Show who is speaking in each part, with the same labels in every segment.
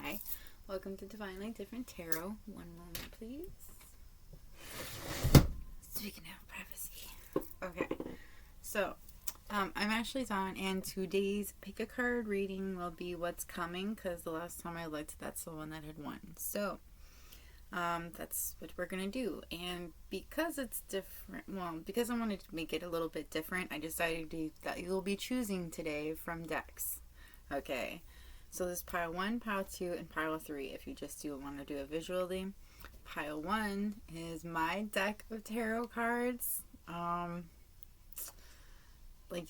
Speaker 1: Hi, welcome to Divinely Different Tarot. One moment, please. Speaking of privacy. Okay, so I'm Ashley Dawn, and today's pick a card reading will be what's coming, because the last time I looked, that's the one that had won. So that's what we're gonna do, and because it's different, because I wanted to make it a little bit different, I decided that you'll be choosing today from decks. Okay. So there's pile 1, pile 2, and pile 3 if you just want to do it visually. Pile 1 is my deck of tarot cards.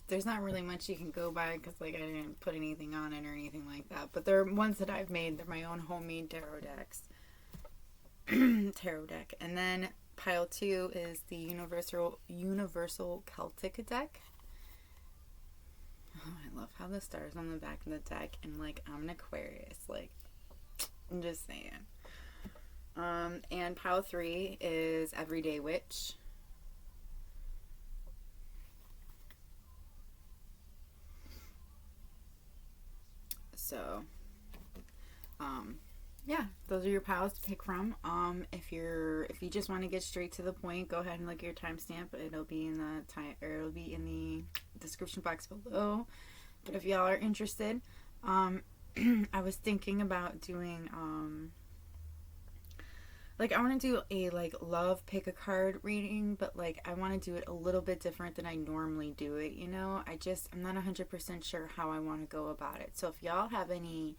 Speaker 1: There's not really much you can go by because, I didn't put anything on it or anything like that. But they're ones that I've made. They're my own homemade tarot decks. Tarot deck. And then pile 2 is the Universal Celtic deck. Oh, I love how the stars on the back of the deck, and I'm an Aquarius, I'm just saying. And pile 3 is Everyday Witch. So, yeah, those are your piles to pick from. If you just want to get straight to the point, go ahead and look at your timestamp. It'll be in the description box below. But if y'all are interested, I was thinking about doing I want to do a love pick a card reading, but I want to do it a little bit different than I normally do it. I'm not 100% sure how I want to go about it. So if y'all have any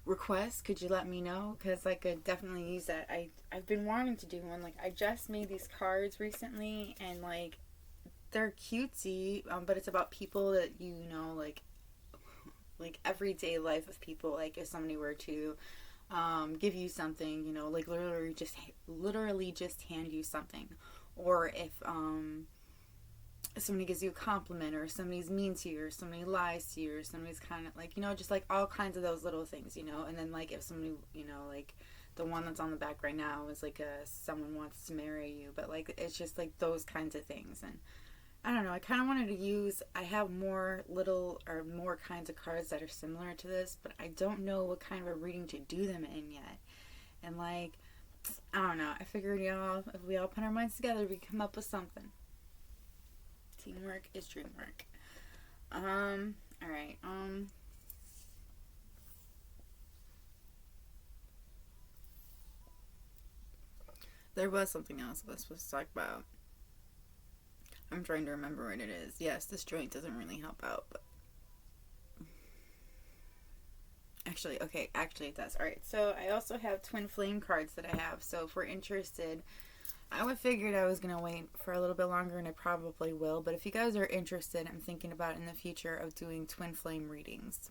Speaker 1: requests, could you let me know, because I could definitely use that. I've been wanting to do one. I just made these cards recently, and they're cutesy, but it's about people that everyday life of people. If somebody were to give you something, literally just hand you something, or if somebody gives you a compliment, or somebody's mean to you, or somebody lies to you, or somebody's kind of just all kinds of those little things, and then if somebody, the one that's on the back right now is someone wants to marry you, but it's just those kinds of things. And I don't know, I kind of wanted to use, I have more kinds of cards that are similar to this, but I don't know what kind of a reading to do them in yet. And I don't know, I figured if we all put our minds together, we come up with something. Teamwork is dreamwork. Alright, there was something else I was supposed to talk about. I'm trying to remember what it is. Yes, this joint doesn't really help out, but actually it does. Alright, so I also have twin flame cards that I have, so if we're interested, I figured I was going to wait for a little bit longer, and I probably will, but if you guys are interested, I'm thinking about in the future of doing twin flame readings.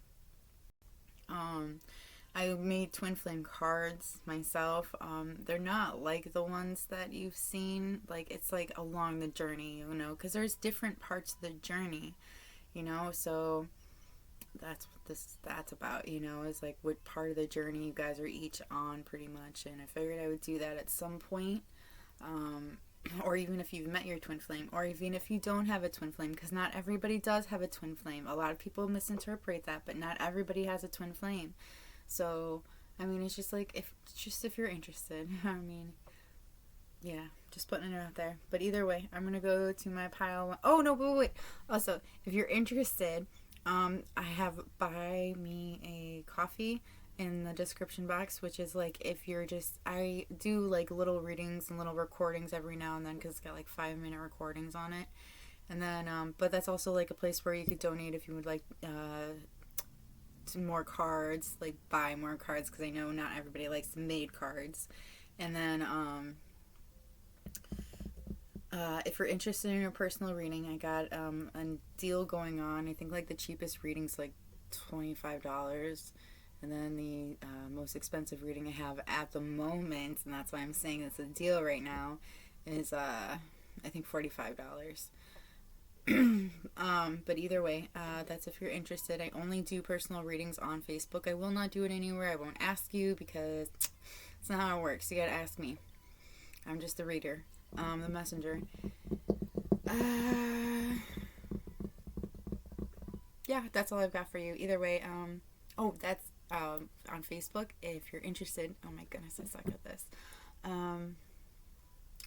Speaker 1: I made twin flame cards myself. They're not like the ones that you've seen. It's along the journey, because there's different parts of the journey, so that's what that's about, is what part of the journey you guys are each on, pretty much. And I figured I would do that at some point. Or even if you've met your twin flame, or even if you don't have a twin flame, because not everybody does have a twin flame. A lot of people misinterpret that, but not everybody has a twin flame. So, it's just if you're interested. Yeah, just putting it out there. But either way, I'm gonna go to my pile 1. Oh no, wait. Also, if you're interested, I have buy me a coffee in the description box, which is if you're I do little readings and little recordings every now and then, because it's got 5-minute recordings on it. And then but that's also a place where you could donate if you would like to more cards, buy more cards, because I know not everybody likes made cards. And then if you're interested in a personal reading, I got a deal going on. I think the cheapest reading's $25. And then the most expensive reading I have at the moment, and that's why I'm saying it's a deal right now, is I think $45. But either way, that's if you're interested. I only do personal readings on Facebook. I will not do it anywhere. I won't ask you, because it's not how it works. You gotta ask me. I'm just the reader, the messenger. Yeah, that's all I've got for you. Either way, Oh, that's on Facebook. If you're interested, oh my goodness, I suck at this. Um,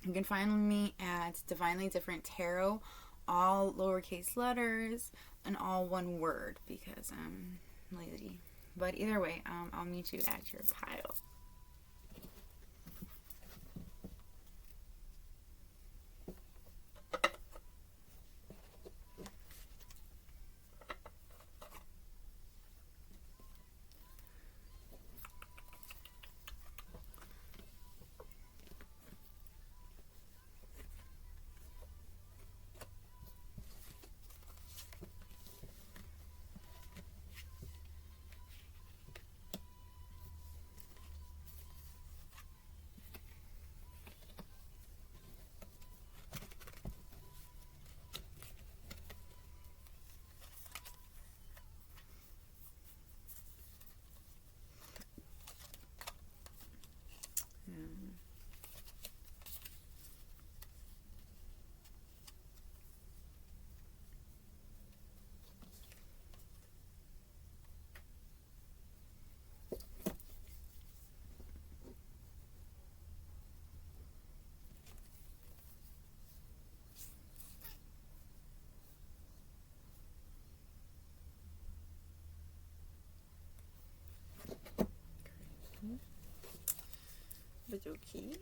Speaker 1: you can find me at Divinely Different Tarot, all lowercase letters and all one word because I'm lazy. But either way, I'll meet you at your pile. But okay.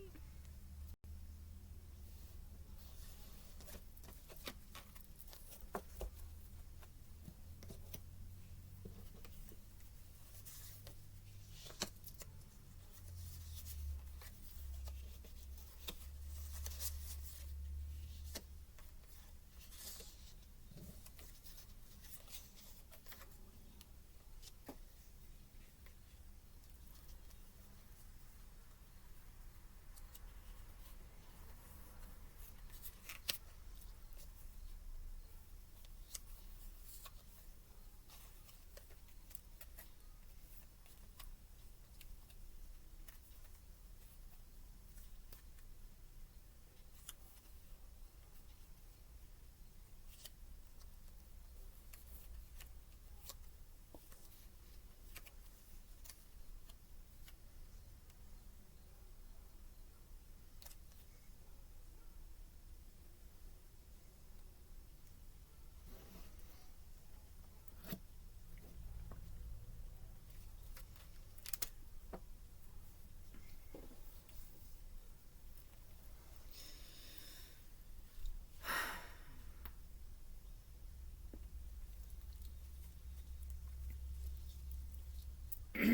Speaker 1: You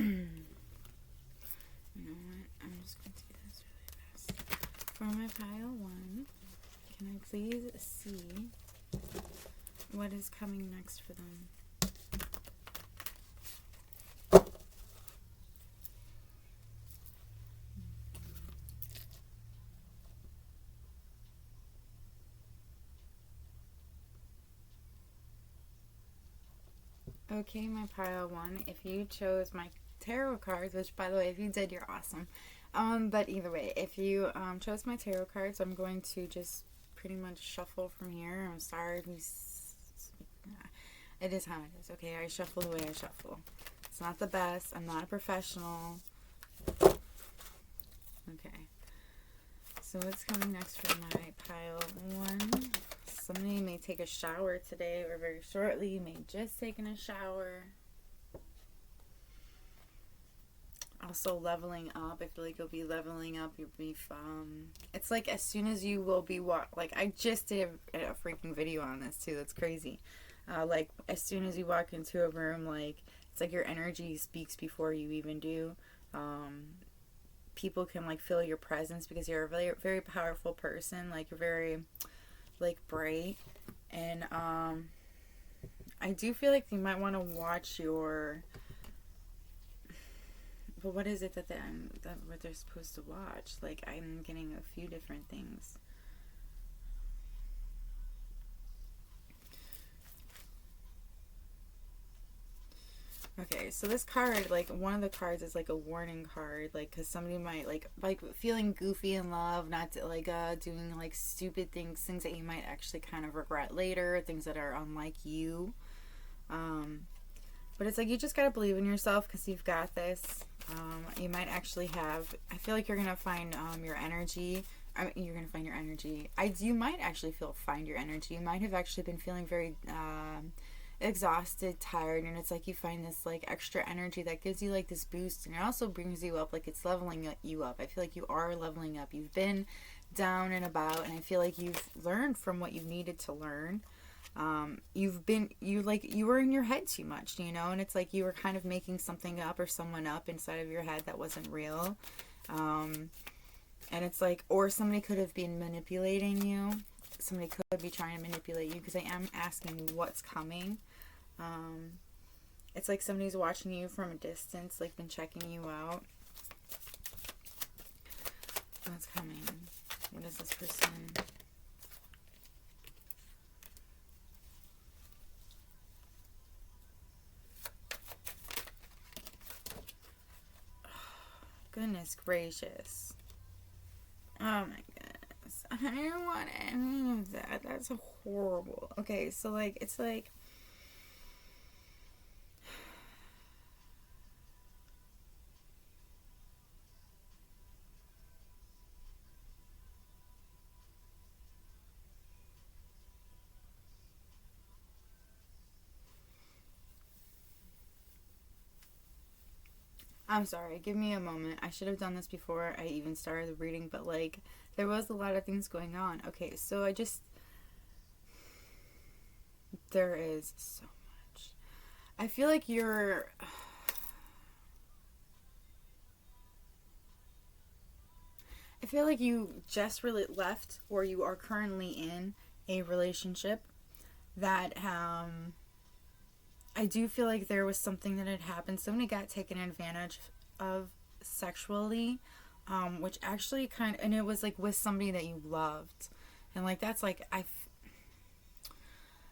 Speaker 1: know what? I'm just going to do this really fast. For my pile 1, can I please see what is coming next for them? Okay, my pile 1, if you chose my tarot cards, which by the way, if you did, you're awesome. But either way, if you chose my tarot cards, I'm going to just pretty much shuffle from here. I'm sorry if you... It is how it is. Okay, I shuffle the way I shuffle. It's not the best. I'm not a professional. Okay. So what's coming next for my pile 1? Somebody may take a shower today or very shortly. You may just taken a shower. Also leveling up. I feel like you'll be leveling up. You'll be it's like as soon as you will be like I just did a freaking video on this too. That's crazy. Like as soon as you walk into a room, like it's like your energy speaks before you even do. People can like feel your presence because you're a very, very powerful person. Like you're very like bright, and I do feel like you might want to watch your... But what is it that what they're supposed to watch? Like, I'm getting a few different things. Okay, so this card, like, one of the cards is, like, a warning card, like, because somebody might, like, feeling goofy in love, not, doing, like, stupid things that you might actually kind of regret later, things that are unlike you. But it's like you just gotta believe in yourself because you've got this. You might actually have. I feel like you're gonna find your energy. You're gonna find your energy. You might actually find your energy. You might have actually been feeling very exhausted, tired, and it's like you find this like extra energy that gives you like this boost, and it also brings you up. Like it's leveling you up. I feel like you are leveling up. You've been down and about, and I feel like you've learned from what you needed to learn. You were in your head too much, you know, and it's like you were kind of making something up or someone up inside of your head that wasn't real. And it's like, or somebody could have been manipulating you. Somebody could be trying to manipulate you because I am asking what's coming. It's like somebody's watching you from a distance, like been checking you out. What's coming? What is this person? Goodness gracious. Oh my goodness. I don't want any of that. That's horrible. Okay, so like, it's like, I'm sorry, give me a moment. I should have done this before I even started the reading, but like, there was a lot of things going on. Okay, so there is so much. I feel like I feel like you just really left, or you are currently in a relationship that, I do feel like there was something that had happened. Somebody got taken advantage of sexually, which actually and it was like with somebody that you loved. And like, that's like,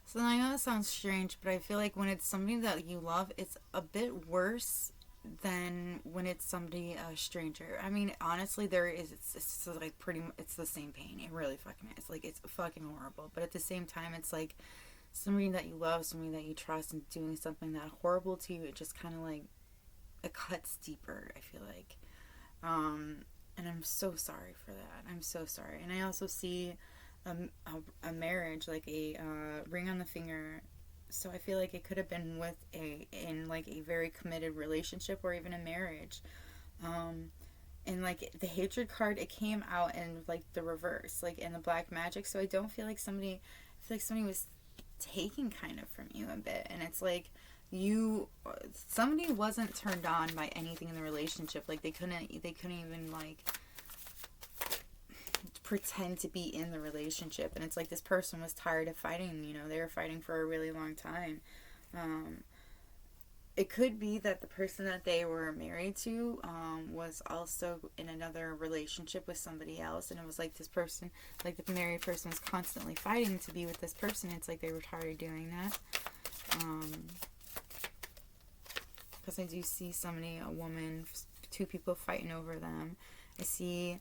Speaker 1: so I know that sounds strange, but I feel like when it's somebody that you love, it's a bit worse than when it's somebody, a stranger. I mean, honestly, it's like it's the same pain. It really fucking is. Like, it's fucking horrible. But at the same time, it's like somebody that you love, somebody that you trust, and doing something that horrible to you, it just kind of like, it cuts deeper, I feel like. And I'm so sorry for that. I'm so sorry. And I also see a marriage, like a ring on the finger. So I feel like it could have been in like a very committed relationship or even a marriage. And like the hatred card, it came out in like the reverse, like in the black magic. So I feel like somebody was taking kind of from you a bit. And it's like, somebody wasn't turned on by anything in the relationship. Like they couldn't even like pretend to be in the relationship. And it's like this person was tired of fighting, you know, they were fighting for a really long time. It could be that the person that they were married to was also in another relationship with somebody else, and it was like this person, like the married person, was constantly fighting to be with this person. It's like they were tired of doing that. Because I do see somebody, a woman, two people fighting over them. I see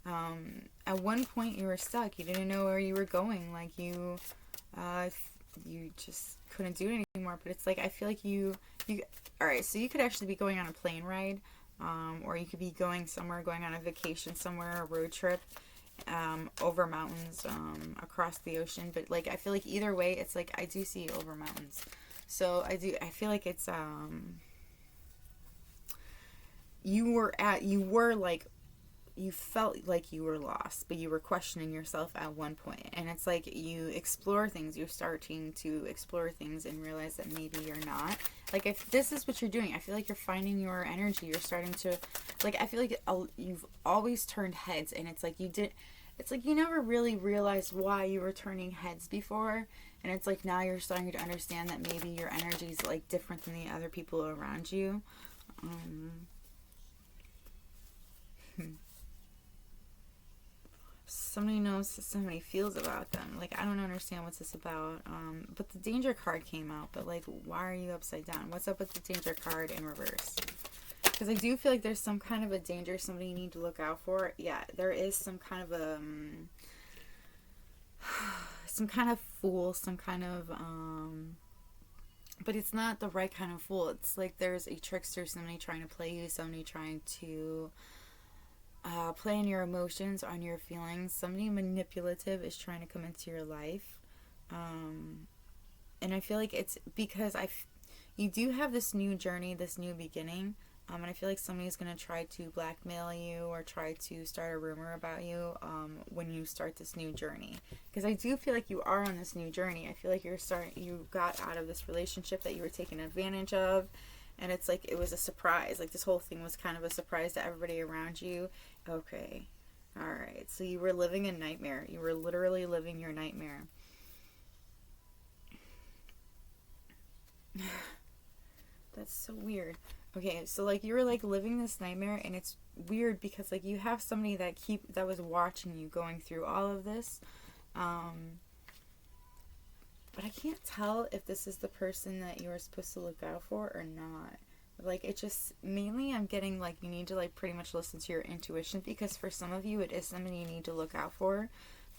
Speaker 1: at one point you were stuck. You didn't know where you were going. Like you just couldn't do it anymore. But it's like, I feel like alright, so you could actually be going on a plane ride, or you could be going on a vacation somewhere, a road trip, over mountains, across the ocean. But like, I feel like either way, it's like, I do see over mountains. So I feel like it's, you felt like you were lost, but you were questioning yourself at one point. And it's like you're starting to explore things and realize that maybe you're not. Like, if this is what you're doing, I feel like you're finding your energy. You're starting to, like, I feel like you've always turned heads, and it's like you never really realized why you were turning heads before. And it's like now you're starting to understand that maybe your energy is like different than the other people around you. Somebody knows, somebody feels about them. Like, I don't understand what's this about. But the danger card came out. But like, why are you upside down? What's up with the danger card in reverse? Because I do feel like there's some kind of a danger somebody you need to look out for. Yeah, there is some kind of a some kind of fool, some kind of but it's not the right kind of fool. It's like there's a trickster, somebody trying to play you, somebody trying to play on your emotions, on your feelings. Somebody manipulative is trying to come into your life. Um, and I feel like it's because you do have this new journey, this new beginning. And I feel like somebody's going to try to blackmail you or try to start a rumor about you when you start this new journey. Because I do feel like you are on this new journey. I feel like you got out of this relationship that you were taken advantage of. And it's like it was a surprise. Like this whole thing was kind of a surprise to everybody around you. Okay. All right. So you were living a nightmare. You were literally living your nightmare. That's so weird. Okay, so like you were like living this nightmare, and it's weird because like you have somebody that was watching you going through all of this, but I can't tell if this is the person that you were supposed to look out for or not. Like it just mainly I'm getting like you need to like pretty much listen to your intuition, because for some of you it is somebody you need to look out for.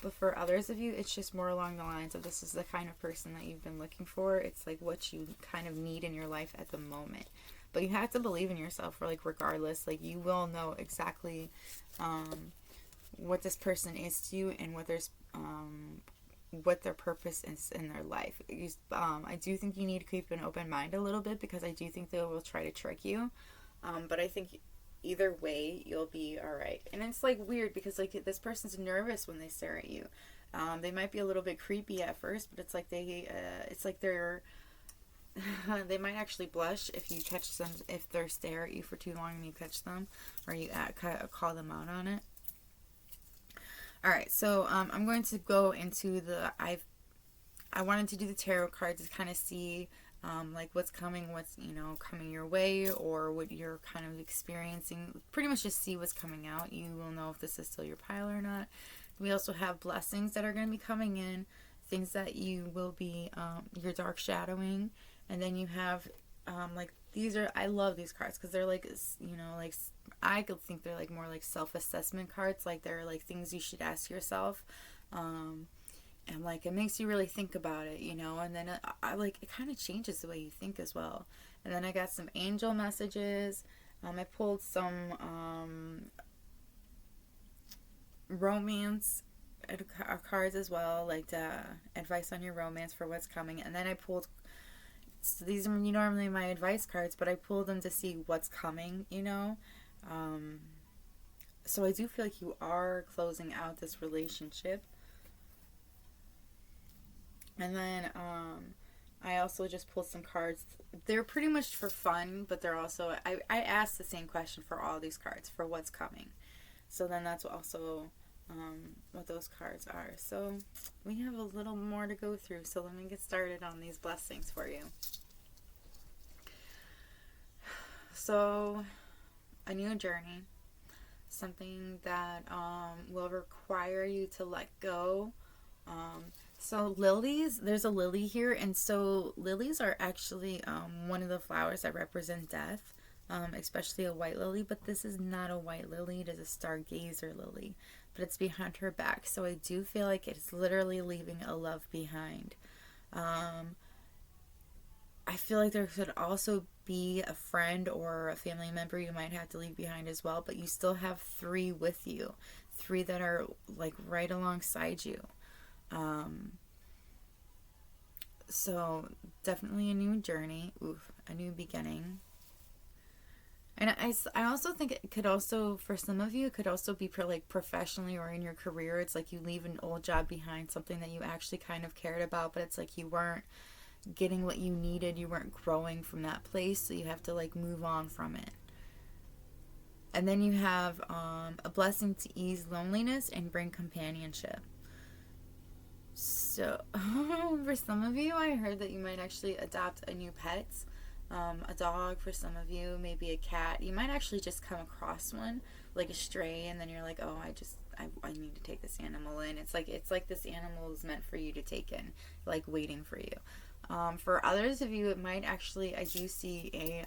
Speaker 1: But for others of you, it's just more along the lines of this is the kind of person that you've been looking for. It's like what you kind of need in your life at the moment. But you have to believe in yourself, or like regardless, like you will know exactly what this person is to you and what their purpose is in their life. I do think you need to keep an open mind a little bit, because I do think they will try to trick you. But I think either way, you'll be all right. And it's like weird because like this person's nervous when they stare at you. They might be a little bit creepy at first, but it's like they're they might actually blush if you catch them, if they stare at you for too long and you catch them, or you call them out on it. All right, so I'm going to go into I wanted to do the tarot cards to kind of see like what's coming, what's coming your way, or what you're kind of experiencing. Pretty much just see what's coming out. You will know if this is still your pile or not. We also have blessings that are going to be coming in, things that you will be your dark shadowing. And then you have like I love these cards because they're like like I could think they're like more like self-assessment cards. Like they're like things you should ask yourself. And like it makes you really think about it, and then I like it kind of changes the way you think as well. And then I got some angel messages. I pulled some romance cards as well, like advice on your romance for what's coming. And then I pulled, so these are normally my advice cards, but I pulled them to see what's coming, so I do feel like you are closing out this relationship. And then I also just pulled some cards. They're pretty much for fun, but they're also, I asked the same question for all these cards, for what's coming. So then that's also what those cards are. So we have a little more to go through. So let me get started on these blessings for you. So a new journey, something that will require you to let go. So lilies, there's a lily here, and so lilies are actually one of the flowers that represent death, especially a white lily, but this is not a white lily, it is a stargazer lily, but it's behind her back, so I do feel like it's literally leaving a love behind. I feel like there could also be a friend or a family member you might have to leave behind as well, but you still have 3 with you, 3 that are like right alongside you. So definitely a new journey, a new beginning. And I also think it could also, for some of you, it could also be like professionally or in your career. It's like you leave an old job behind, something that you actually kind of cared about, but it's like you weren't getting what you needed, you weren't growing from that place, so you have to like move on from it. And then you have a blessing to ease loneliness and bring companionship. So, for some of you, I heard that you might actually adopt a new pet. A dog for some of you, maybe a cat. You might actually just come across one, like a stray, and then you're like, oh, I need to take this animal in. It's like this animal is meant for you to take in, like waiting for you. For others of you, it might actually, I do see a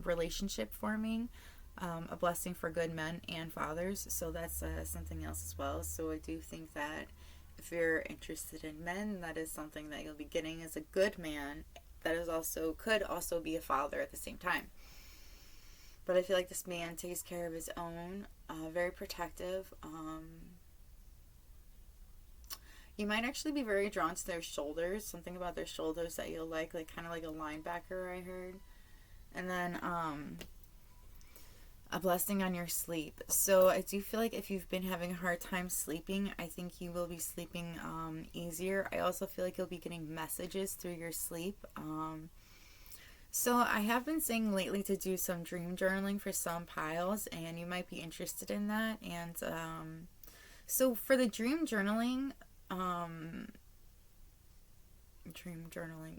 Speaker 1: relationship forming, a blessing for good men and fathers. So that's something else as well. So I do think that if you're interested in men, that is something that you'll be getting, as a good man that is also could also be a father at the same time. But I feel like this man takes care of his own, very protective. You might actually be very drawn to their shoulders, something about their shoulders that you'll like kind of like a linebacker, I heard. And then a blessing on your sleep. So I do feel like if you've been having a hard time sleeping, I think you will be sleeping easier. I also feel like you'll be getting messages through your sleep. So I have been saying lately to do some dream journaling for some piles, and you might be interested in that. And so for the dream journaling,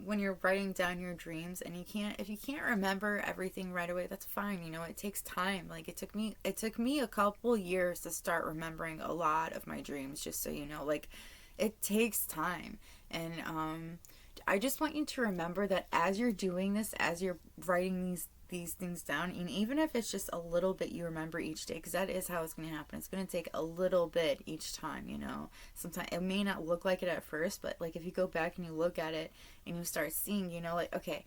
Speaker 1: when you're writing down your dreams, and if you can't remember everything right away, that's fine. It takes time. Like it took me a couple years to start remembering a lot of my dreams, just so you know. Like it takes time. And I just want you to remember that as you're doing this, as you're writing these things down, and even if it's just a little bit you remember each day, because that is how it's going to happen. It's going to take a little bit each time. Sometimes it may not look like it at first, but like if you go back and you look at it and you start seeing, like, okay,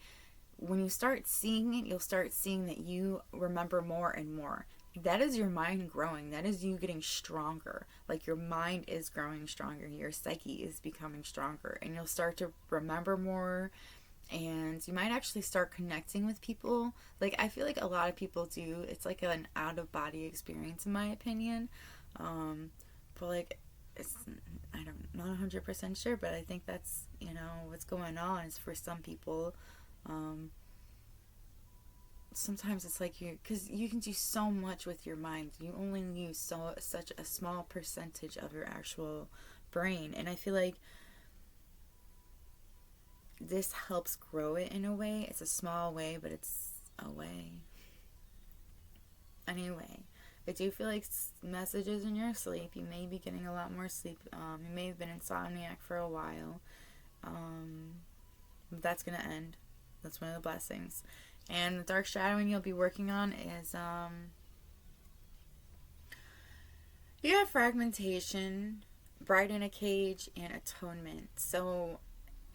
Speaker 1: when you start seeing it, you'll start seeing that you remember more and more. That is your mind growing. That is you getting stronger. Like your mind is growing stronger. Your psyche is becoming stronger. And you'll start to remember more. And you might actually start connecting with people. Like I feel like a lot of people do. It's like an out-of-body experience in my opinion. But like I'm not 100% sure, but I think that's, what's going on is for some people. Sometimes it's like because you can do so much with your mind. You only use such a small percentage of your actual brain, and I feel like this helps grow it in a way. It's a small way, but it's a way. Anyway, I do feel like messages in your sleep. You may be getting a lot more sleep. You may have been insomniac for a while. That's gonna end. That's one of the blessings. And the dark shadowing you'll be working on is you have fragmentation, bride in a cage, and atonement. So,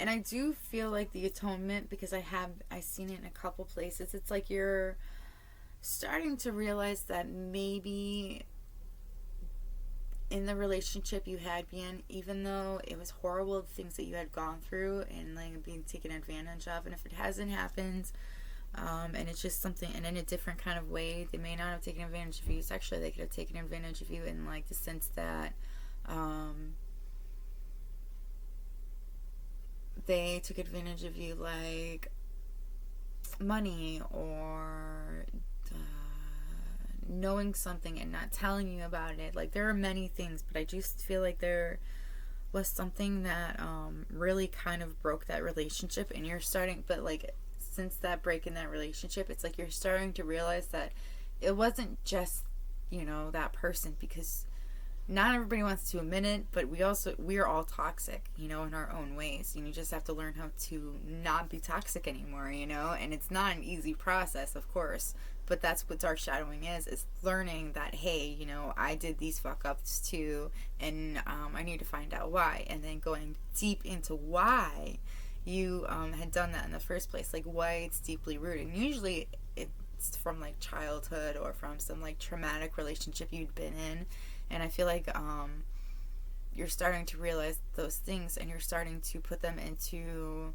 Speaker 1: and I do feel like the atonement, because I've seen it in a couple places, it's like you're starting to realize that maybe in the relationship you had been, even though it was horrible, the things that you had gone through and like being taken advantage of, and if it hasn't happened, and it's just something, and in a different kind of way, they may not have taken advantage of you sexually. They could have taken advantage of you in like the sense that they took advantage of you, like money or knowing something and not telling you about it. Like there are many things, but I just feel like there was something that really kind of broke that relationship, and you're starting, but like since that break in that relationship, it's like you're starting to realize that it wasn't just, that person, because not everybody wants to admit it, but we are all toxic, in our own ways. You just have to learn how to not be toxic anymore, and it's not an easy process, of course, but that's what dark shadowing is learning that, hey, I did these fuck ups too, and I need to find out why, and then going deep into why you had done that in the first place, like why it's deeply rooted. And usually it's from like childhood or from some like traumatic relationship you'd been in, and I feel like you're starting to realize those things, and you're starting to put them into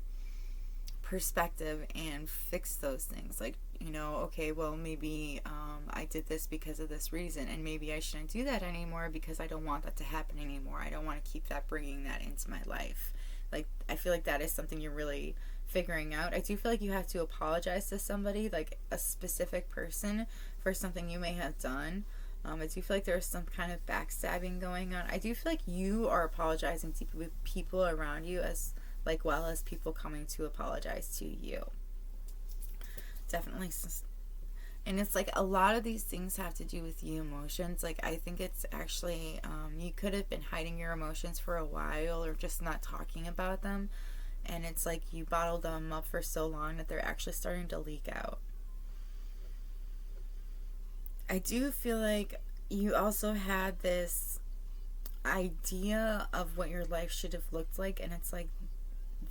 Speaker 1: perspective and fix those things. Like, okay, well, maybe I did this because of this reason, and maybe I shouldn't do that anymore because I don't want that to happen anymore. I don't want to keep bringing that into my life. Like, I feel like that is something you're really figuring out. I do feel like you have to apologize to somebody, like a specific person, for something you may have done. I do feel like there's some kind of backstabbing going on. I do feel like you are apologizing to people around you, as well as people coming to apologize to you. Definitely. And it's like a lot of these things have to do with you emotions. Like I think it's actually you could have been hiding your emotions for a while, or just not talking about them, and it's like you bottled them up for so long that they're actually starting to leak out. I do feel like you also had this idea of what your life should have looked like, and it's like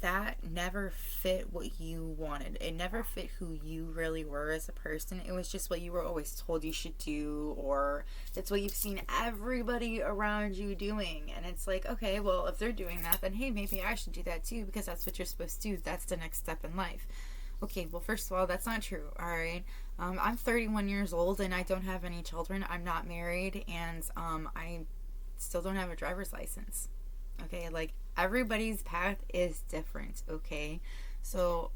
Speaker 1: that never fit what you wanted. It never fit who you really were as a person. It was just what you were always told you should do, or it's what you've seen everybody around you doing. And it's like, okay, well, if they're doing that, then hey, maybe I should do that too, because that's what you're supposed to do. That's the next step in life. Okay, well, first of all, that's not true, all right? I'm 31 years old and I don't have any children. I'm not married, and I still don't have a driver's license. Okay, like, everybody's path is different, okay? So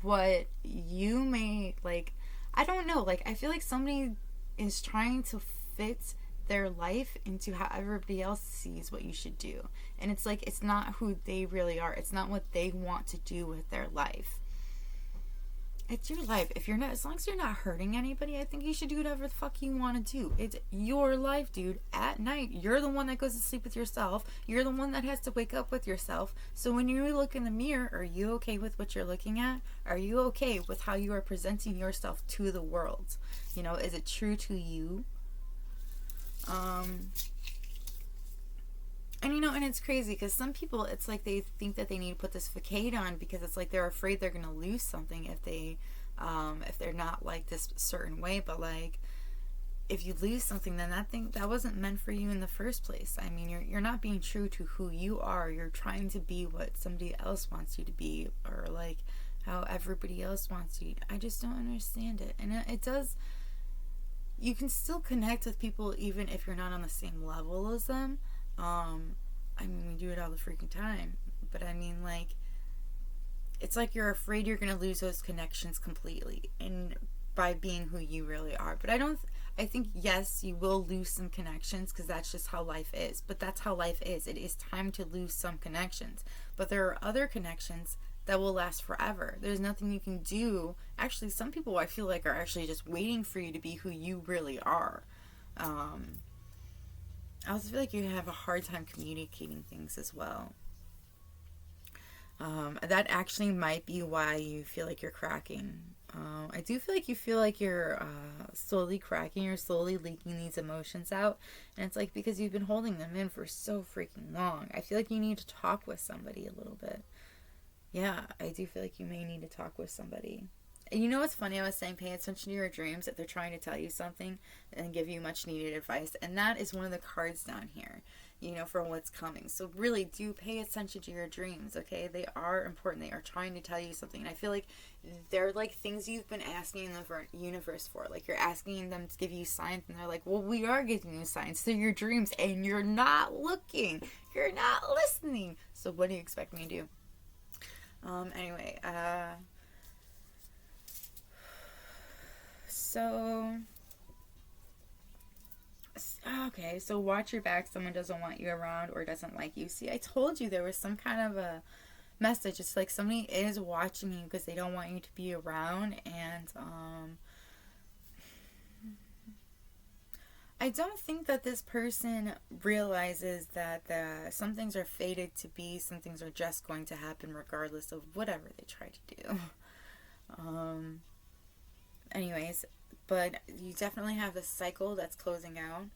Speaker 1: what you may, like, I don't know, like, I feel like somebody is trying to fit their life into how everybody else sees what you should do. And it's like, it's not who they really are. It's not what they want to do with their life. It's your life. If you're not, as long as you're not hurting anybody, I think you should do whatever the fuck you want to do. It's your life, dude. At night, you're the one that goes to sleep with yourself. You're the one that has to wake up with yourself. So when you look in the mirror, are you okay with what you're looking at? Are you okay with how you are presenting yourself to the world? You know, is it true to you? And you know, and it's crazy because some people, it's like they think that they need to put this facade on because it's like they're afraid they're gonna lose something if they're not like this certain way. But like, if you lose something, then that wasn't meant for you in the first place. I mean, you're not being true to who you are. You're trying to be what somebody else wants you to be, or like how everybody else wants you. I just don't understand it, and it does. You can still connect with people even if you're not on the same level as them. I mean, we do it all the freaking time, but I mean, like, it's like you're afraid you're gonna lose those connections completely, and by being who you really are. But I think, yes, you will lose some connections because that's just how life is. But that's how life is. It is time to lose some connections. But there are other connections that will last forever. There's nothing you can do. Actually, some people, I feel like, are actually just waiting for you to be who you really are. I also feel like you have a hard time communicating things as well. That actually might be why you feel like you're cracking. I do feel like you feel like you're slowly cracking, you're slowly leaking these emotions out. And it's like because you've been holding them in for so freaking long. I feel like you need to talk with somebody a little bit. Yeah, I do feel like you may need to talk with somebody. And you know what's funny? I was saying pay attention to your dreams, if they're trying to tell you something and give you much needed advice. And that is one of the cards down here, you know, for what's coming. So really do pay attention to your dreams, okay? They are important. They are trying to tell you something. And I feel like they're like things you've been asking the universe for. Like you're asking them to give you signs, and they're like, well, we are giving you signs through your dreams, and you're not looking. You're not listening. So what do you expect me to do? Anyway, so watch your back. Someone doesn't want you around or doesn't like you. See, I told you there was some kind of a message. It's like somebody is watching you because they don't want you to be around. And I don't think that this person realizes that some things are fated to be, some things are just going to happen regardless of whatever they try to do. Anyways, but you definitely have this cycle that's closing out.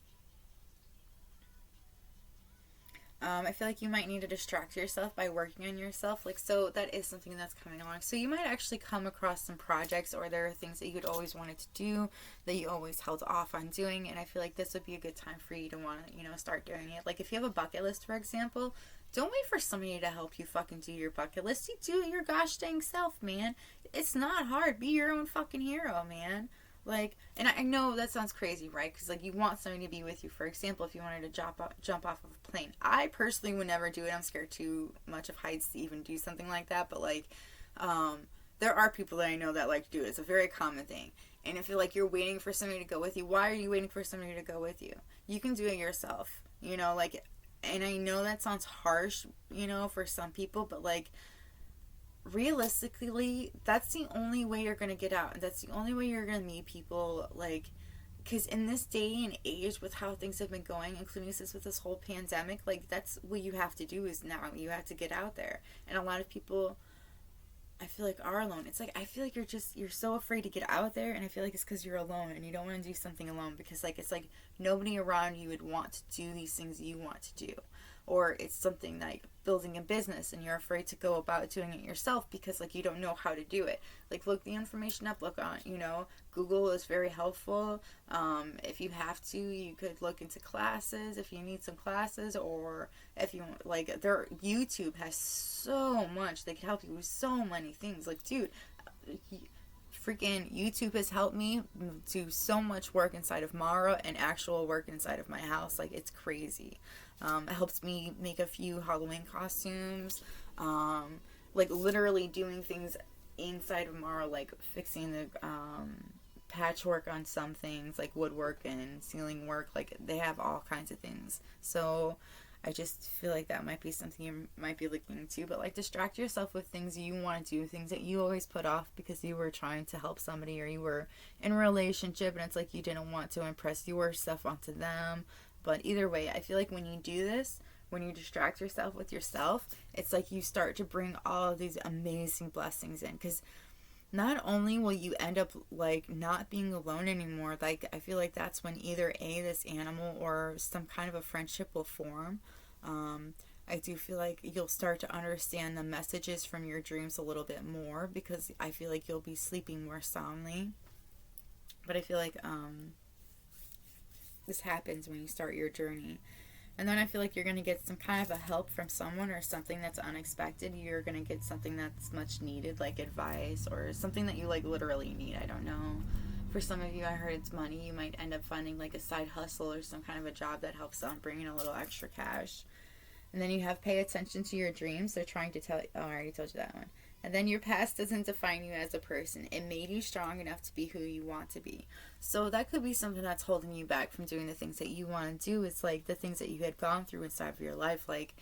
Speaker 1: I feel like you might need to distract yourself by working on yourself. Like, so that is something that's coming along. So you might actually come across some projects, or there are things that you'd always wanted to do that you always held off on doing. And I feel like this would be a good time for you to want to, you know, start doing it. Like if you have a bucket list, for example, don't wait for somebody to help you fucking do your bucket list. You do it your gosh dang self, man. It's not hard. Be your own fucking hero, man. Like, and I know that sounds crazy, right? Because, like, you want somebody to be with you. For example, if you wanted to jump off of a plane. I personally would never do it. I'm scared too much of heights to even do something like that. But, like, there are people that I know that like to do it. It's a very common thing. And if you're, like, you're waiting for somebody to go with you, why are you waiting for somebody to go with you? You can do it yourself, you know, like, and I know that sounds harsh, you know, for some people, but, like, realistically, that's the only way you're gonna get out, and that's the only way you're gonna meet people. Like, because in this day and age, with how things have been going, including this with this whole pandemic, like, that's what you have to do. Is now you have to get out there. And a lot of people, I feel like, are alone. It's like, I feel like you're so afraid to get out there, and I feel like it's because you're alone and you don't want to do something alone, because, like, it's like nobody around you would want to do these things you want to do. or it's something like building a business and you're afraid to go about doing it yourself because like you don't know how to do it. Like look the information up, look on, Google is very helpful. If you have to, you could look into classes if you need some classes, or if you like, YouTube has so much, they can help you with so many things. Like, dude, freaking YouTube has helped me do so much work inside of Mara and actual work inside of my house. Like, it's crazy. It helps me make a few Halloween costumes. Like, literally doing things inside of Mara, like fixing the patchwork on some things, like woodwork and ceiling work. Like, they have all kinds of things. So I just feel like that might be something you might be looking into. But like, distract yourself with things you want to do, things that you always put off because you were trying to help somebody, or you were in a relationship and it's like you didn't want to impress your stuff onto them. But either way, I feel like when you do this, when you distract yourself with yourself, it's like you start to bring all of these amazing blessings in. Because not only will you end up like not being alone anymore, like I feel like that's when either this animal or some kind of a friendship will form. I do feel like you'll start to understand the messages from your dreams a little bit more, because I feel like you'll be sleeping more soundly. But I feel like this happens when you start your journey. And then I feel like you're going to get some kind of a help from someone, or something that's unexpected. You're going to get something that's much needed, like advice, or something that you like literally need. I don't know. For some of you, I heard it's money. You might end up finding like a side hustle or some kind of a job that helps on bringing a little extra cash. And then you have pay attention to your dreams. They're trying to tell you. Oh, I already told you that one. And then your past doesn't define you as a person. It made you strong enough to be who you want to be. So that could be something that's holding you back from doing the things that you want to do. It's like the things that you had gone through inside of your life, like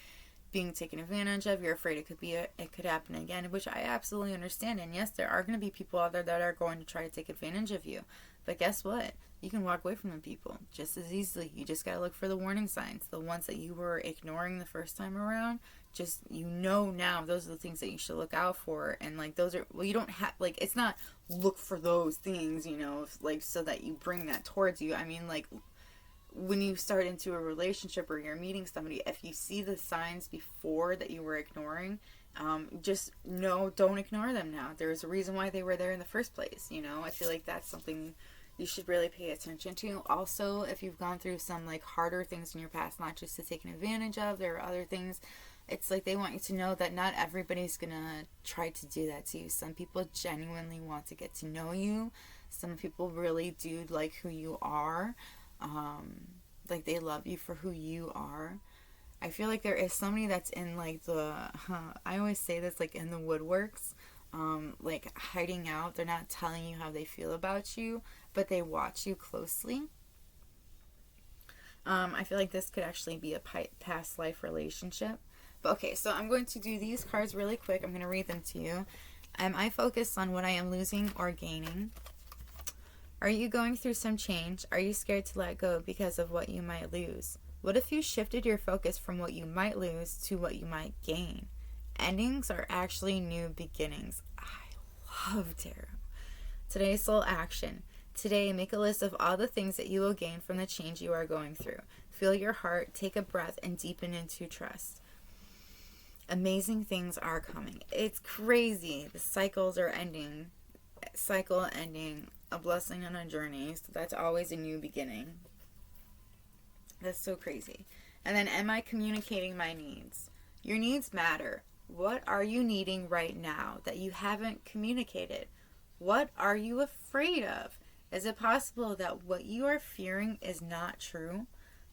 Speaker 1: being taken advantage of. You're afraid it could happen again, which I absolutely understand. And yes, there are going to be people out there that are going to try to take advantage of you. But guess what? You can walk away from them people just as easily. You just got to look for the warning signs. The ones that you were ignoring the first time around, just, now those are the things that you should look out for. And like, those are, well, you don't have, like, it's not look for those things, like so that you bring that towards you. I mean, like, when you start into a relationship or you're meeting somebody, if you see the signs before that you were ignoring, just don't ignore them now. There's a reason why they were there in the first place. I feel like that's something you should really pay attention to. Also, if you've gone through some like harder things in your past, not just to take advantage of, there are other things. It's like they want you to know that not everybody's gonna try to do that to you. Some people genuinely want to get to know you. Some people really do like who you are. Like they love you for who you are. I feel like there is somebody that's in like I always say this, like in the woodworks, like hiding out. They're not telling you how they feel about you, but they watch you closely. I feel like this could actually be a past life relationship. But okay, so I'm going to do these cards really quick. I'm going to read them to you. Am I focused on what I am losing or gaining? Are you going through some change? Are you scared to let go because of what you might lose? What if you shifted your focus from what you might lose to what you might gain? Endings are actually new beginnings. I love tarot. Today's soul action. Today, make a list of all the things that you will gain from the change you are going through. Feel your heart, take a breath, and deepen into trust. Amazing things are coming. It's crazy. The cycles are ending. Cycle ending. A blessing on a journey. So that's always a new beginning. That's so crazy. And then, am I communicating my needs? Your needs matter. What are you needing right now that you haven't communicated? What are you afraid of? Is it possible that what you are fearing is not true?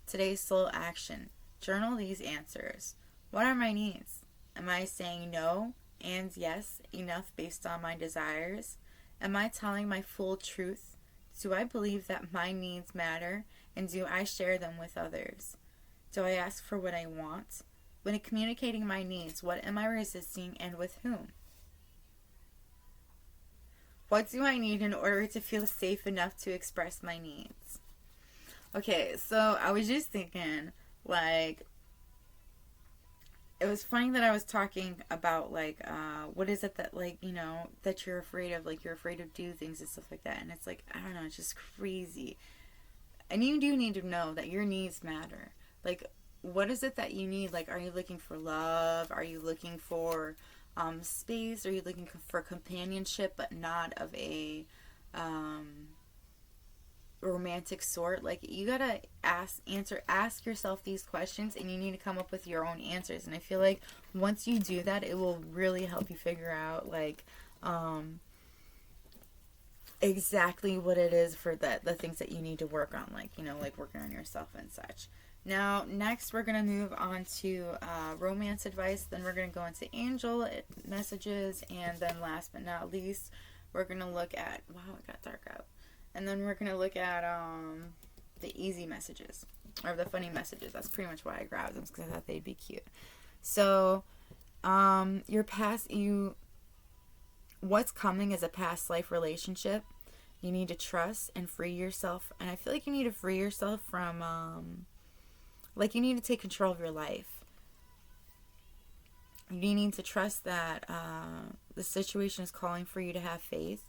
Speaker 1: Today's soul action. Journal these answers. What are my needs? Am I saying no and yes enough based on my desires? Am I telling my full truth? Do I believe that my needs matter, and do I share them with others? Do I ask for what I want? When communicating my needs, what am I resisting and with whom? What do I need in order to feel safe enough to express my needs? Okay, so I was just thinking, like, it was funny that I was talking about, like, what is it that, like, that you're afraid of, like, you're afraid to do things and stuff like that, and it's like, I don't know, it's just crazy. And you do need to know that your needs matter. Like, what is it that you need? Like, are you looking for love? Are you looking for space? Are you looking for companionship, but not of a romantic sort? Like, you gotta ask yourself these questions, and you need to come up with your own answers. And I feel like once you do that, it will really help you figure out, like, exactly what it is for the things that you need to work on, like, you know, like working on yourself and such. Now, next we're going to move on to romance advice, then we're going to go into angel messages, and then last but not least, we're going to look at, wow, it got dark out, and then we're going to look at the easy messages, or the funny messages. That's pretty much why I grabbed them, because I thought they'd be cute. So, what's coming is a past life relationship. You need to trust and free yourself. And I feel like you need to free yourself from, you need to take control of your life. You need to trust that the situation is calling for you to have faith.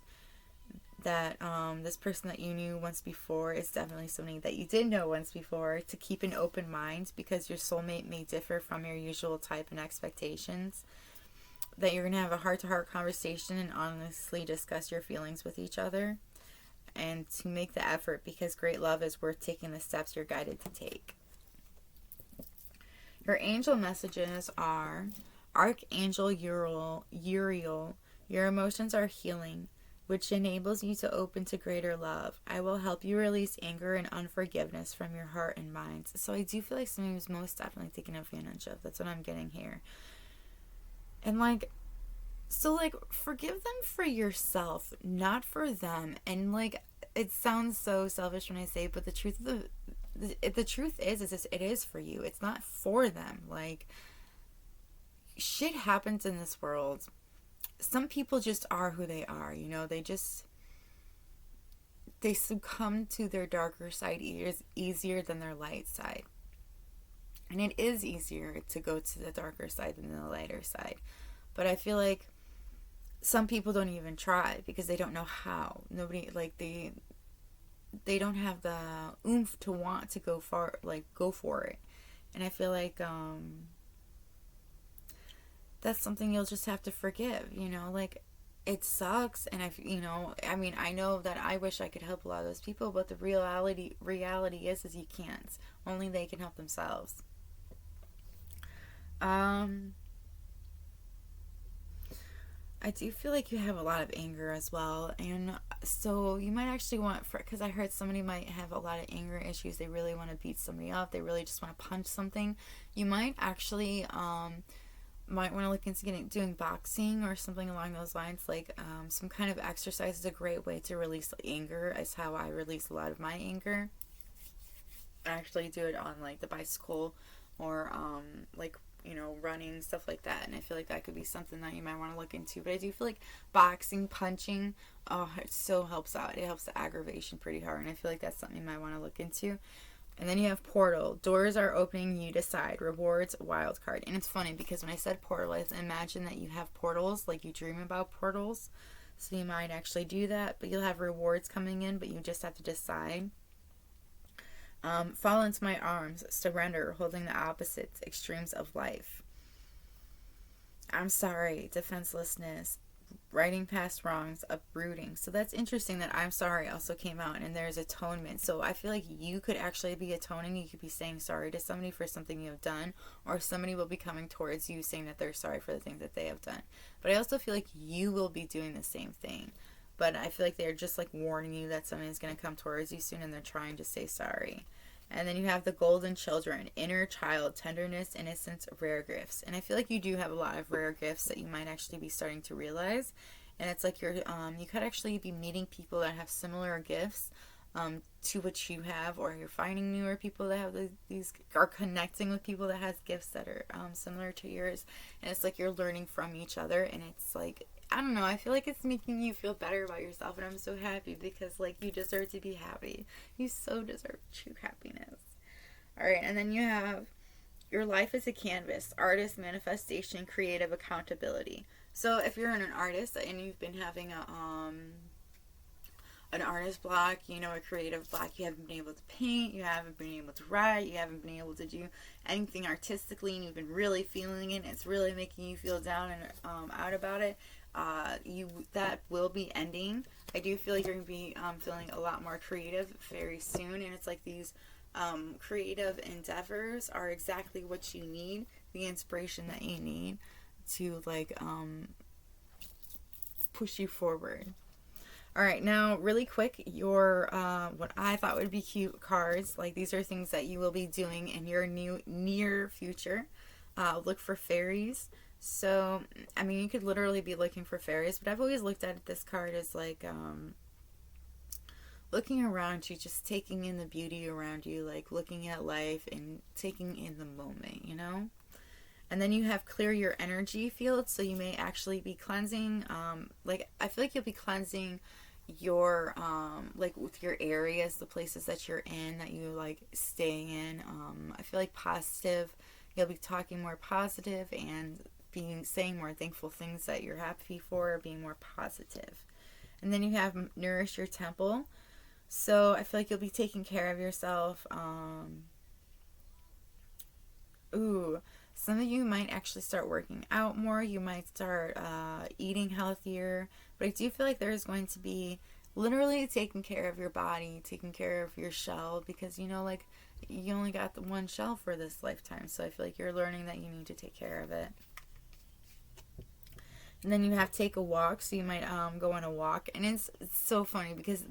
Speaker 1: That this person that you knew once before is definitely somebody that you did know once before. To keep an open mind, because your soulmate may differ from your usual type and expectations. That you're going to have a heart-to-heart conversation and honestly discuss your feelings with each other. And to make the effort, because great love is worth taking the steps you're guided to take. Your angel messages are: Archangel Uriel, your emotions are healing, which enables you to open to greater love. I will help you release anger and unforgiveness from your heart and mind. So I do feel like somebody was most definitely taken advantage of. That's what I'm getting here. And forgive them for yourself, not for them. And it sounds so selfish when I say it, but the truth is it is for you. It's not for them. Shit happens in this world. Some people just are who they are, you know. They succumb to their darker side easier than their light side. And it is easier to go to the darker side than the lighter side. But I feel like some people don't even try because they don't know how. Nobody, they don't have the oomph to want to go for it. And I feel like that's something you'll just have to forgive, you know. It sucks, and I know that I wish I could help a lot of those people, but the reality is you can't. Only they can help themselves. I do feel like you have a lot of anger as well, and so you might actually because I heard somebody might have a lot of anger issues. They really want to beat somebody up. They really just want to punch something. You might actually might want to look into doing boxing or something along those lines. Some kind of exercise is a great way to release anger. Is how I release a lot of my anger. I actually do it on the bicycle or running, stuff like that. And I feel like that could be something that you might want to look into. But I do feel like boxing, punching, it so helps out. It helps the aggravation pretty hard. And I feel like that's something you might want to look into. And then you have portal. Doors are opening, you decide. Rewards, wild card. And it's funny because when I said portal, I imagine that you have portals, you dream about portals. So you might actually do that. But you'll have rewards coming in, but you just have to decide. Fall into my arms, surrender, holding the opposite extremes of life. I'm sorry, defenselessness, writing past wrongs, uprooting. So that's interesting that I'm sorry also came out, and there's atonement. So I feel like you could actually be atoning. You could be saying sorry to somebody for something you have done, or somebody will be coming towards you saying that they're sorry for the things that they have done. But I also feel like you will be doing the same thing. But I feel like they're just warning you that somebody's going to come towards you soon, and they're trying to say sorry. And then you have the golden children, inner child, tenderness, innocence, rare gifts. And I feel like you do have a lot of rare gifts that you might actually be starting to realize. And it's you could actually be meeting people that have similar gifts to what you have, or you're finding newer people that have these, are connecting with people that has gifts that are similar to yours. And it's you're learning from each other, and it's I don't know, I feel like it's making you feel better about yourself, and I'm so happy because you deserve to be happy. You so deserve true happiness. Alright, and then you have your life is a canvas, artist, manifestation, creative an artist block, you know, a creative block. You haven't been able to paint, you haven't been able to write, you haven't been able to do anything artistically, and you've been really feeling it, and it's really making you feel down and out about it. That will be ending. I do feel like you're going to be feeling a lot more creative very soon, and it's like these creative endeavors are exactly what you need, the inspiration that you need to like push you forward. All right, now really quick, your what I thought would be cute cards. Like these are things that you will be doing in your near future. Look for fairies. So, I mean, you could literally be looking for fairies, but I've always looked at this card as like looking around you, just taking in the beauty around you, like looking at life and taking in the moment, you know? And then you have clear your energy field, so you may actually be cleansing. Like, I feel like you'll be cleansing your, like with your areas, the places that you're in, that you like staying in. I feel like positive, you'll be talking more positive and saying more thankful things that you're happy for, being more positive. And then you have nourish your temple. So I feel like you'll be taking care of yourself. Some of you might actually start working out more. You might start eating healthier. But I do feel like there's going to be literally taking care of your body, taking care of your shell, because, you know, like, you only got the one shell for this lifetime. So I feel like you're learning that you need to take care of it. And then you have take a walk, so you might go on a walk, and it's so funny because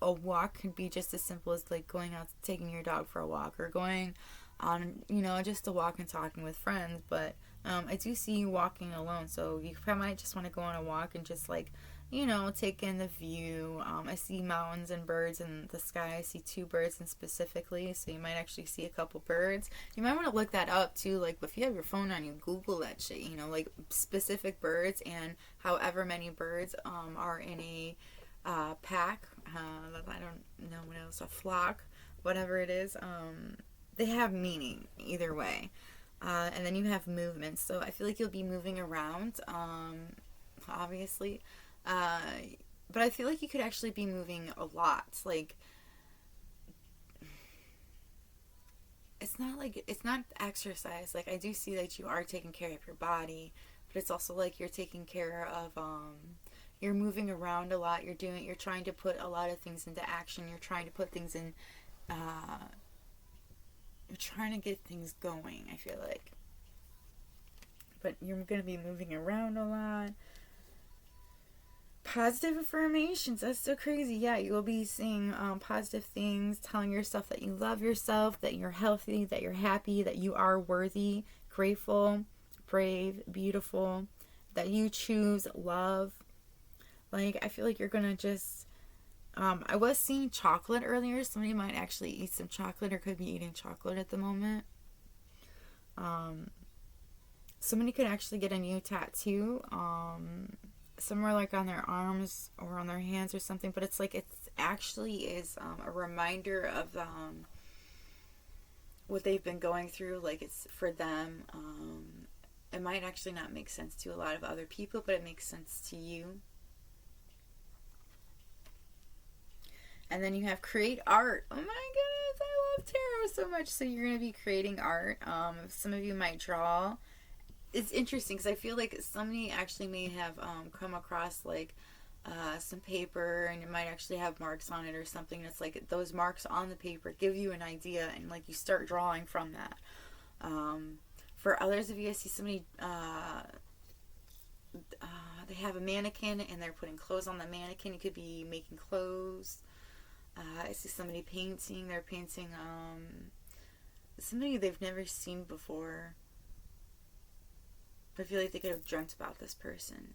Speaker 1: a walk could be just as simple as like going out, taking your dog for a walk, or going on, you know, just a walk and talking with friends. But I do see you walking alone, so you might just want to go on a walk and just like, you know, take in the view. I see mountains and birds in the sky. I see 2 birds in specifically, so you might actually see a couple birds. You might want to look that up too. Like if you have your phone on you, Google that shit. You know, like specific birds and however many birds are in a pack. I don't know what else, a flock, whatever it is. They have meaning either way. And then you have movement. So I feel like you'll be moving around, obviously. But I feel like you could actually be moving a lot. Like, it's not exercise. Like, I do see that you are taking care of your body, but it's also like you're taking care of, you're moving around a lot. You're trying to put a lot of things into action. You're trying to put things in, you're trying to get things going, I feel like. But you're going to be moving around a lot. Positive affirmations, that's so crazy. Yeah, you will be saying positive things, telling yourself that you love yourself, that you're healthy, that you're happy, that you are worthy, grateful, brave, beautiful, that you choose love. Like, I feel like you're gonna just I was seeing chocolate earlier. Somebody might actually eat some chocolate or could be eating chocolate at the moment. Somebody could actually get a new tattoo, somewhere like on their arms or on their hands or something, but it's like it's actually is a reminder of what they've been going through. Like, it's for them. It might actually not make sense to a lot of other people, but it makes sense to you. And then you have create art. Oh my goodness, I love tarot so much. So you're going to be creating art. Some of you might draw. It's interesting because I feel like somebody actually may have come across like some paper, and it might actually have marks on it or something. It's like those marks on the paper give you an idea, and like you start drawing from that. For others of you, I see somebody, they have a mannequin and they're putting clothes on the mannequin. You could be making clothes. I see somebody painting. They're painting somebody they've never seen before. I feel like they could have dreamt about this person.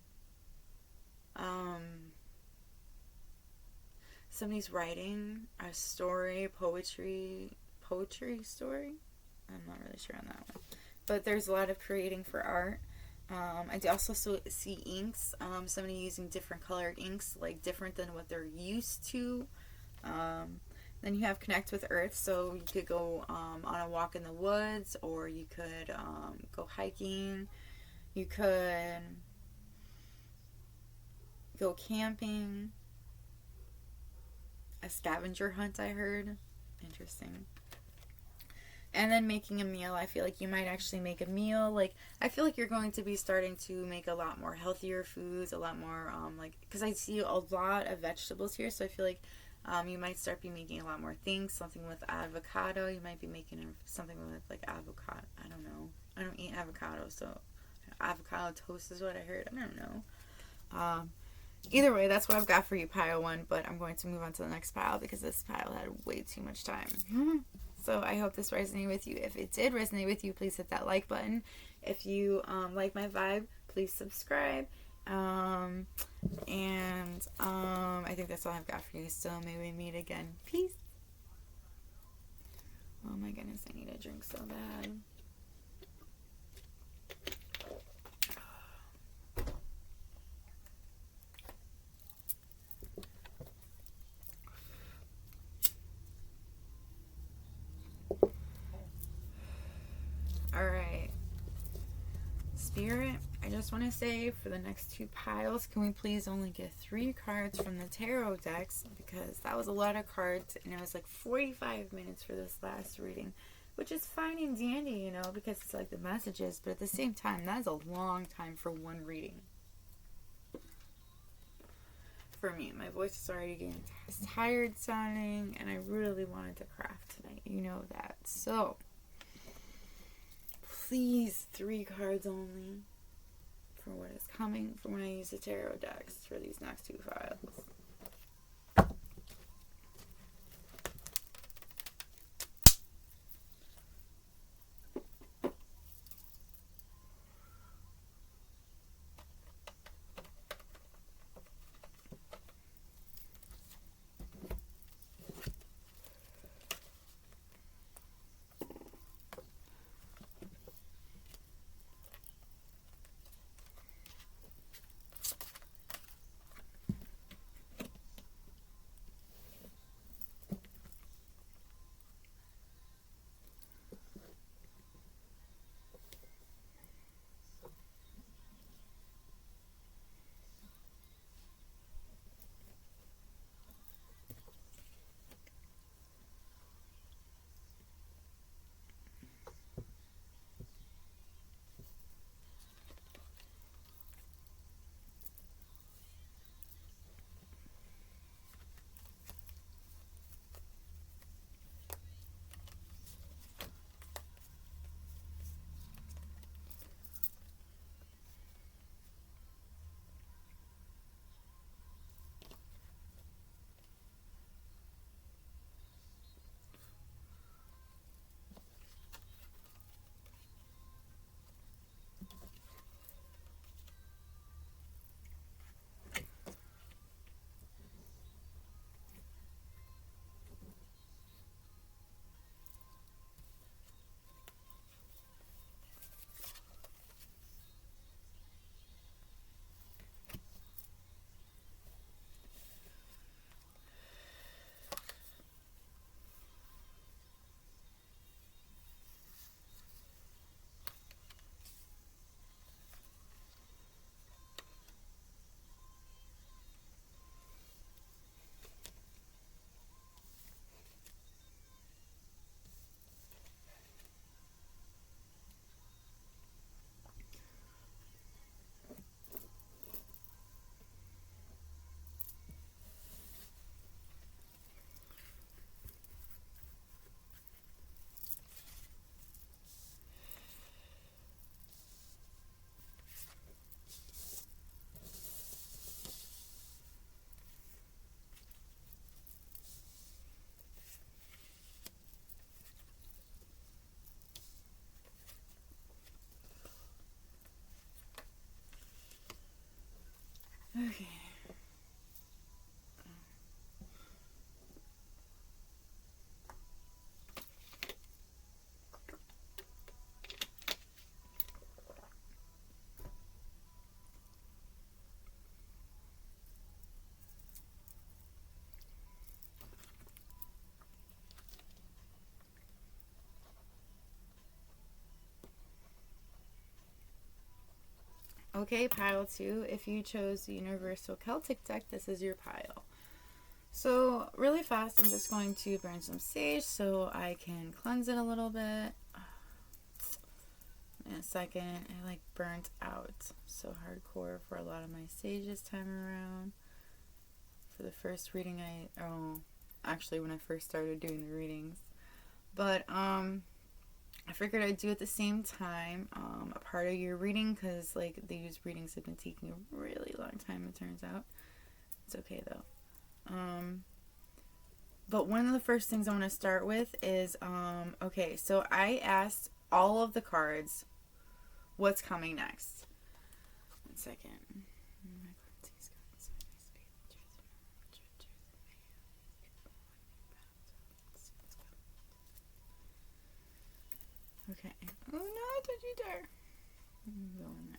Speaker 1: Somebody's writing a story, poetry story. I'm not really sure on that one. But there's a lot of creating for art. I also see inks. Somebody using different colored inks, like different than what they're used to. Then you have connect with earth, so you could go on a walk in the woods, or you could go hiking. You could go camping. a scavenger hunt, I heard. Interesting. And then making a meal. I feel like you might actually make a meal. Like, I feel like you're going to be starting to make a lot more healthier foods, a lot more, like, because I see a lot of vegetables here, so I feel like you might start be making a lot more things. Something with avocado. You might be making something with, like, avocado. I don't know. I don't eat avocado, so avocado toast is what I heard. I don't know. Either way, that's what I've got for you, pile one, but I'm going to move on to the next pile because this pile had way too much time. So I hope this resonated with you. If it did resonate with you, please hit that like button. If you like my vibe, please subscribe. I think that's all I've got for you. So may we meet again. Peace. Oh my goodness, I need a drink so bad. Alright. Spirit, I just want to say for the next two piles, can we please only get 3 cards from the tarot decks? Because that was a lot of cards, and it was like 45 minutes for this last reading, which is fine and dandy, you know, because it's like the messages, but at the same time, that's a long time for one reading. For me, my voice is already getting tired sounding, and I really wanted to craft tonight, you know that. So, please, 3 cards only for what is coming from when I use the tarot decks for these next 2 files. Okay. Okay, pile 2. If you chose the Universal Celtic deck, this is your pile. So really fast, I'm just going to burn some sage so I can cleanse it a little bit. In a second, I like burnt out so hardcore for a lot of my sage this time around. For the first reading, actually when I first started doing the readings, but I figured I'd do at the same time a part of your reading, because like these readings have been taking a really long time, it turns out. It's okay though. But one of the first things I want to start with is okay, so I asked all of the cards what's coming next. 1 second. Okay. Oh no, don't you dare. Go in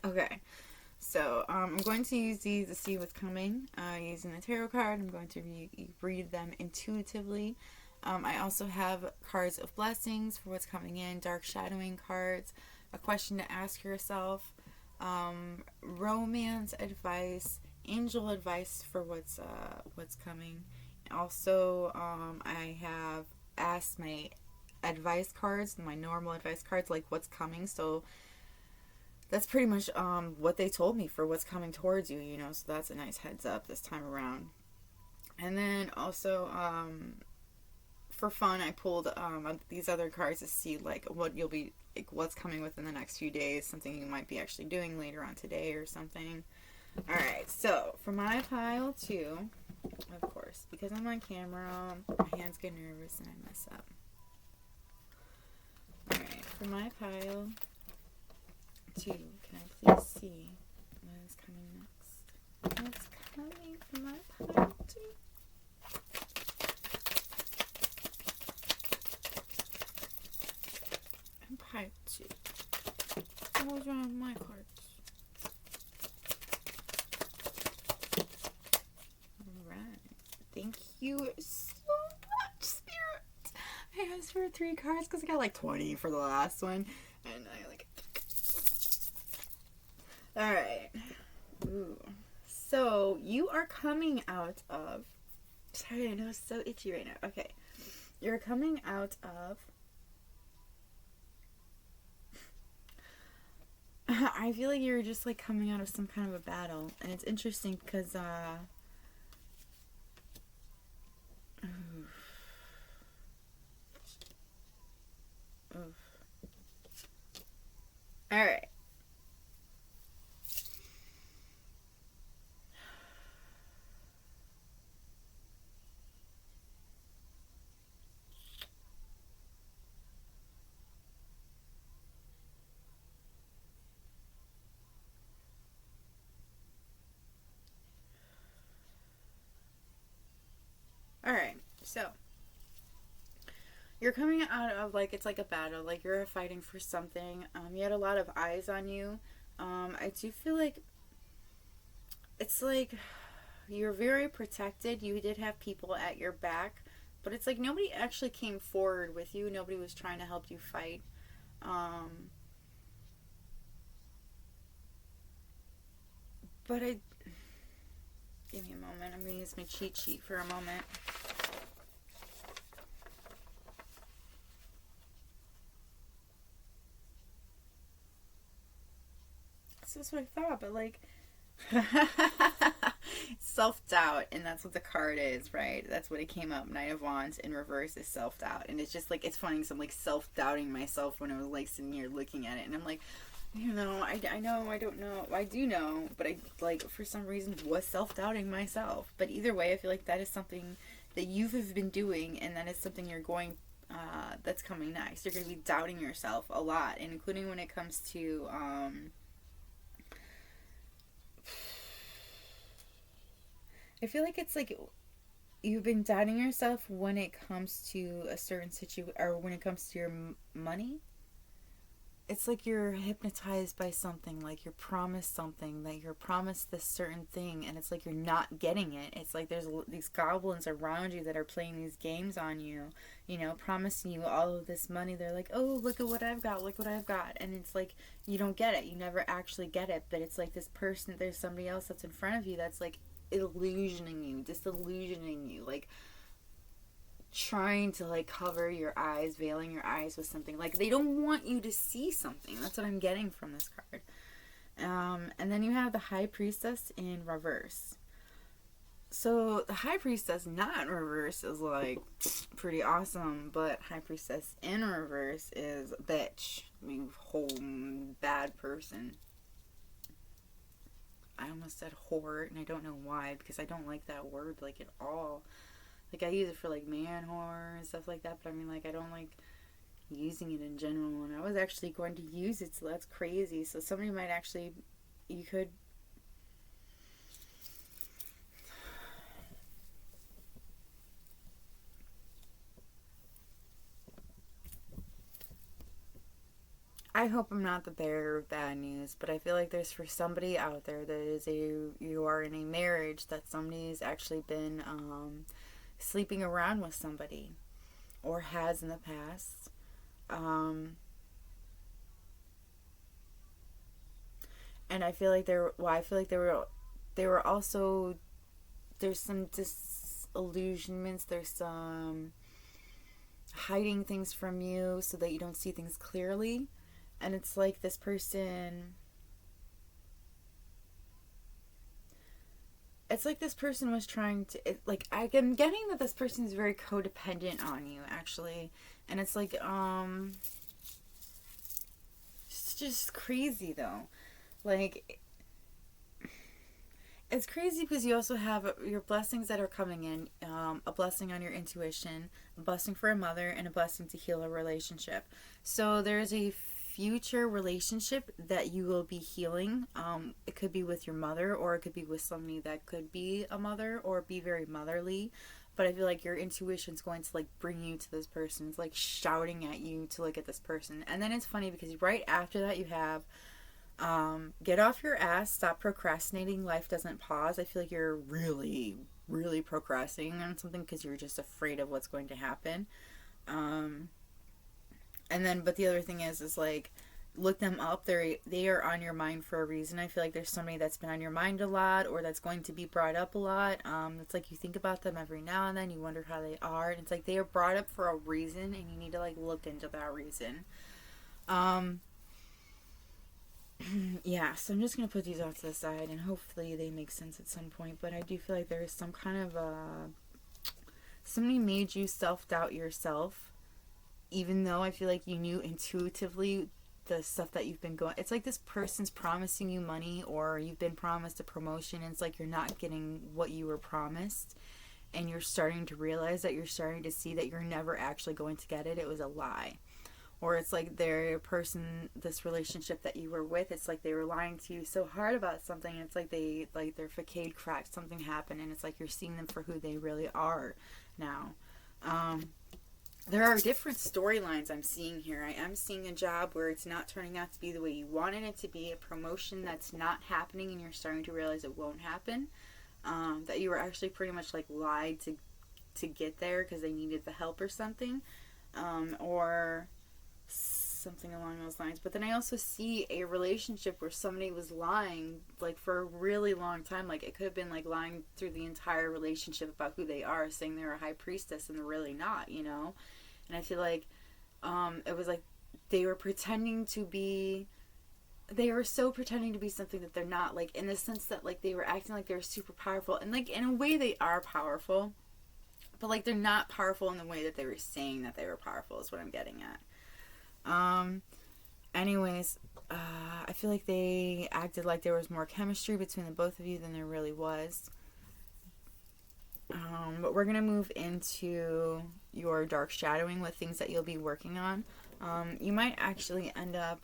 Speaker 1: there. Okay. So I'm going to use these to see what's coming. Using the tarot card, I'm going to read them intuitively. I also have cards of blessings for what's coming in, dark shadowing cards, a question to ask yourself, romance advice, angel advice for what's coming. Also, I have asked my advice cards, my normal advice cards, like what's coming. So that's pretty much what they told me for what's coming towards you, you know. So that's a nice heads up this time around. And then also, for fun, I pulled these other cards to see like what you'll be, like what's coming within the next few days, something you might be actually doing later on today or something. All right, so for my pile 2, of course, because I'm on camera, my hands get nervous and I mess up. All right, for my pile 2, can I please see what is coming next? What's coming for my pile 2? And pile 2. What was wrong with my cards? Thank you so much, Spirit. I asked for 3 cards because I got like 20 for the last one. And I like... Alright. Ooh. So, you are coming out of... Sorry, I know it's so itchy right now. Okay. You're coming out of... I feel like you're just like coming out of some kind of a battle. And it's interesting because, Alright. Alright, so you're coming out of like, it's like a battle, like you're fighting for something. You had a lot of eyes on you. I do feel like it's like you're very protected. You did have people at your back, but it's like nobody actually came forward with you. Nobody was trying to help you fight. But give me a moment. I'm going to use my cheat sheet for a moment. That's what I thought, but like... self-doubt, and that's what the card is, right? That's what it came up. Knight of Wands in reverse is self-doubt, and it's just like, it's funny because I'm like self-doubting myself when I was like sitting here looking at it, and I'm like, you know, I know, I don't know, I do know, but I like for some reason was self-doubting myself. But either way, I feel like that is something that you have been doing, and that is something you're going that's coming next. You're going to be doubting yourself a lot, and including when it comes to I feel like it's like you've been doubting yourself when it comes to a certain situation, or when it comes to your money. it's like you're hypnotized by something, like you're promised something, that you're promised this certain thing, and it's like you're not getting it. It's like there's these goblins around you that are playing these games on you, you know, promising you all of this money. They're like, oh, look at what I've got, look what I've got. And it's like, you don't get it. You never actually get it. But it's like this person, there's somebody else that's in front of you that's like illusioning you, disillusioning you, like trying to like cover your eyes, veiling your eyes with something. Like they don't want you to see something. That's what I'm getting from this card. And then you have the High Priestess in reverse. So the High Priestess not in reverse is like pretty awesome, but High Priestess in reverse is a bitch. You whole bad person. I almost said whore, and I don't know why, because I don't like that word like at all. Like, I use it for, like, man whore and stuff like that, but I mean, like, I don't like using it in general, and I was actually going to use it, so that's crazy. So somebody might actually, you could, I hope I'm not the bearer of bad news, but I feel like there's for somebody out there that is you are in a marriage that somebody's actually been, sleeping around with somebody, or has in the past. And I feel like I feel like they were also, there's some disillusionments, there's some hiding things from you so that you don't see things clearly. And it's like this person, it's like this person was trying to, like, I'm getting that this person is very codependent on you, actually. And it's like, it's just crazy, though. Like, it's crazy because you also have your blessings that are coming in, a blessing on your intuition, a blessing for a mother, and a blessing to heal a relationship. So there's a future relationship that you will be healing. It could be with your mother, or it could be with somebody that could be a mother or be very motherly. But I feel like your intuition's going to like bring you to this person. It's like shouting at you to look at this person. And then it's funny because right after that you have get off your ass, stop procrastinating, life doesn't pause. I feel like you're really, really procrastinating on something because you're just afraid of what's going to happen. And then, but the other thing is like, look them up. They are on your mind for a reason. I feel like there's somebody that's been on your mind a lot, or that's going to be brought up a lot. It's like you think about them every now and then. You wonder how they are, and it's like they are brought up for a reason, and you need to like look into that reason. Yeah. So I'm just gonna put these off to the side, and hopefully they make sense at some point. But I do feel like there is some kind of somebody made you self-doubt yourself, even though I feel like you knew intuitively the stuff that you've been going. It's like this person's promising you money, or you've been promised a promotion, and it's like you're not getting what you were promised, and you're starting to realize that you're starting to see that you're never actually going to get it. It was a lie. Or it's like their person, this relationship that you were with, it's like they were lying to you so hard about something, and it's like their facade cracked, something happened, and it's like you're seeing them for who they really are now. There are different storylines I'm seeing here. I am seeing a job where it's not turning out to be the way you wanted it to be, a promotion that's not happening, and you're starting to realize it won't happen. That you were actually pretty much like lied to get there because they needed the help or something, or something along those lines. But then I also see a relationship where somebody was lying like for a really long time. Like it could have been like lying through the entire relationship about who they are, saying they're a high priestess and they're really not, you know. And I feel like it was like they were pretending to be, they were so pretending to be something that they're not, like in the sense that like they were acting like they were super powerful, and like in a way they are powerful, but like they're not powerful in the way that they were saying that they were powerful, is what I'm getting at. Anyways, I feel like they acted like there was more chemistry between the both of you than there really was. But we're going to move into your dark shadowing with things that you'll be working on. You might actually end up,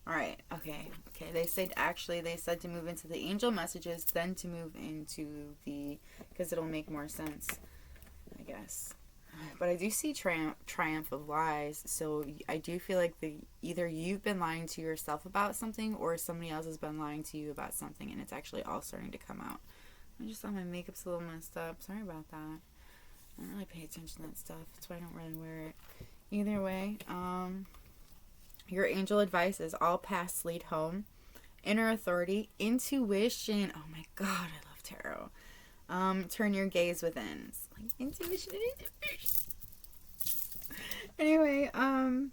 Speaker 1: alright, okay, they said to move into the angel messages, then to move into the, because it'll make more sense, I guess. But I do see triumph of lies. So I do feel like either you've been lying to yourself about something, or somebody else has been lying to you about something, and it's actually all starting to come out. I just thought my makeup's a little messed up. Sorry about that. I don't really pay attention to that stuff. That's why I don't really wear it. Either way, your angel advice is all paths lead home. Inner authority, intuition. Oh my god, I love tarot. Turn your gaze within. It's like intuition. Anyway, I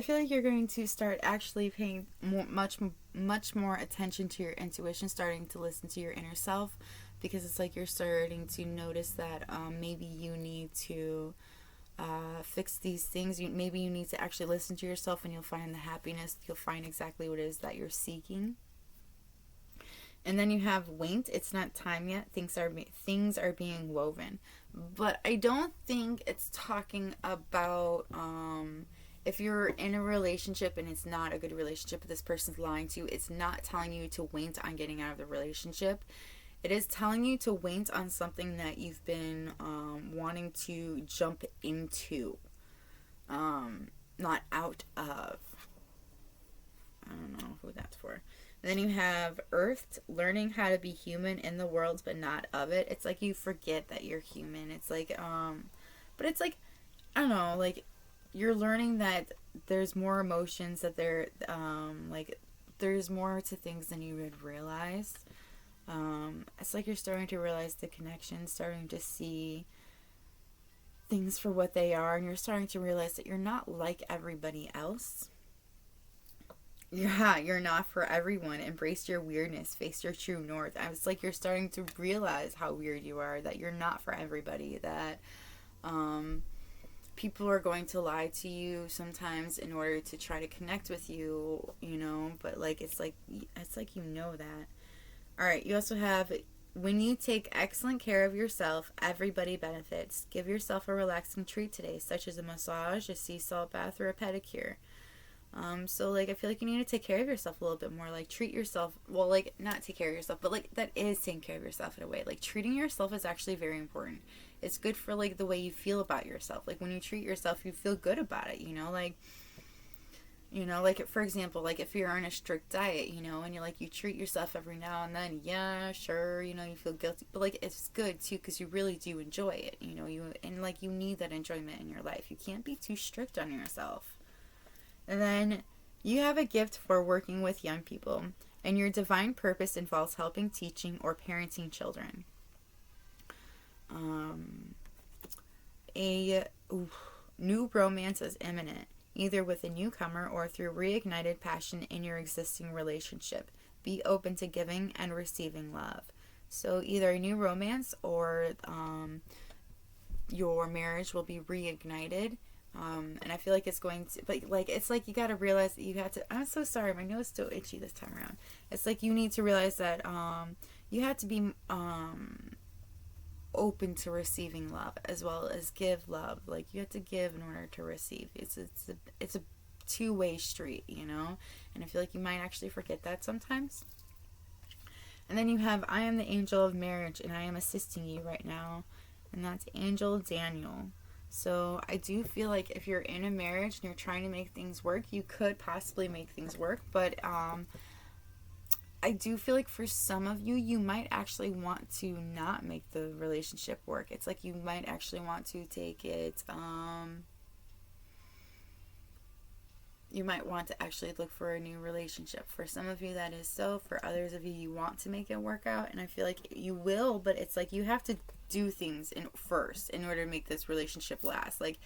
Speaker 1: feel like you're going to start actually paying much more attention to your intuition, starting to listen to your inner self, because it's like you're starting to notice that maybe you need to fix these things. Maybe you need to actually listen to yourself, and you'll find the happiness. You'll find exactly what it is that you're seeking. And then you have wait. It's not time yet. Things are being woven. But I don't think it's talking about if you're in a relationship and it's not a good relationship, this person's lying to you. It's not telling you to wait on getting out of the relationship. It is telling you to wait on something that you've been wanting to jump into, not out of. I don't know who that's for. Then you have earthed, learning how to be human in the world but not of it. It's like you forget that you're human. It's like, but it's like, I don't know, like you're learning that there's more emotions, that like there's more to things than you would realize. It's like you're starting to realize the connection, starting to see things for what they are, and you're starting to realize that you're not like everybody else. Yeah, you're not for everyone. Embrace your weirdness. Face your true north. It's like you're starting to realize how weird you are, that you're not for everybody, that people are going to lie to you sometimes in order to try to connect with you, but like it's like you know that. All right, you also have, when you take excellent care of yourself, everybody benefits. Give yourself a relaxing treat today, such as a massage, a sea salt bath, or a pedicure. So like I feel like you need to take care of yourself a little bit more, like treat yourself. Well, like not take care of yourself, but like that is taking care of yourself in a way. Like treating yourself is actually very important. It's good for like the way you feel about yourself. Like when you treat yourself, you feel good about it, like for example, like if you're on a strict diet, and you treat yourself every now and then, yeah, sure, you feel guilty, but like it's good too, because you really do enjoy it, you need that enjoyment in your life. You can't be too strict on yourself. And then you have a gift for working with young people, and your divine purpose involves helping, teaching, or parenting children. A new romance is imminent, either with a newcomer or through reignited passion in your existing relationship. Be open to giving and receiving love. So either a new romance or your marriage will be reignited. And I feel like it's going to, but like, it's like you got to realize that you have to, I'm so sorry, my nose is still itchy this time around. It's like you need to realize that you have to be open to receiving love as well as give love. Like you have to give in order to receive. It's a two-way street, and I feel like you might actually forget that sometimes. And then you have, I am the angel of marriage and I am assisting you right now, and that's Angel Daniel. So I do feel like if you're in a marriage and you're trying to make things work, you could possibly make things work. But I do feel like for some of you, you might actually want to not make the relationship work. It's like you might actually want to take it, you might want to actually look for a new relationship. For some of you, that is so. For others of you, you want to make it work out. And I feel like you will, but it's like you have to do things first in order to make this relationship last. Like,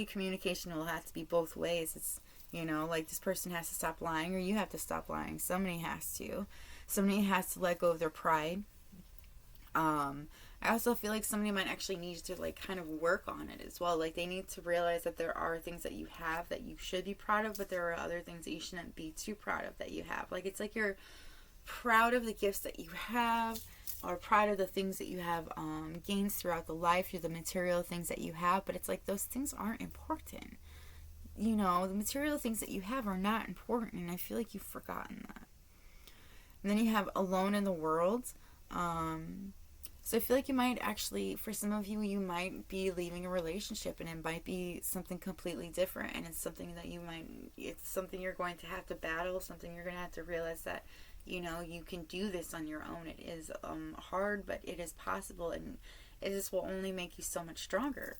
Speaker 1: communication will have to be both ways. It's, like this person has to stop lying, or you have to stop lying. Somebody has to. Somebody has to let go of their pride. I also feel like somebody might actually need to like kind of work on it as well. Like they need to realize that there are things that you have that you should be proud of, but there are other things that you shouldn't be too proud of that you have. Like it's like you're proud of the gifts that you have, or proud of the things that you have gained throughout the life, or the material things that you have, but it's like those things aren't important. The material things that you have are not important, and I feel like you've forgotten that. And then you have alone in the world. So I feel like you might actually, for some of you, you might be leaving a relationship, and it might be something completely different, and it's something that it's something you're going to have to battle, something you're going to have to realize that, you can do this on your own. It is hard, but it is possible, and it just will only make you so much stronger.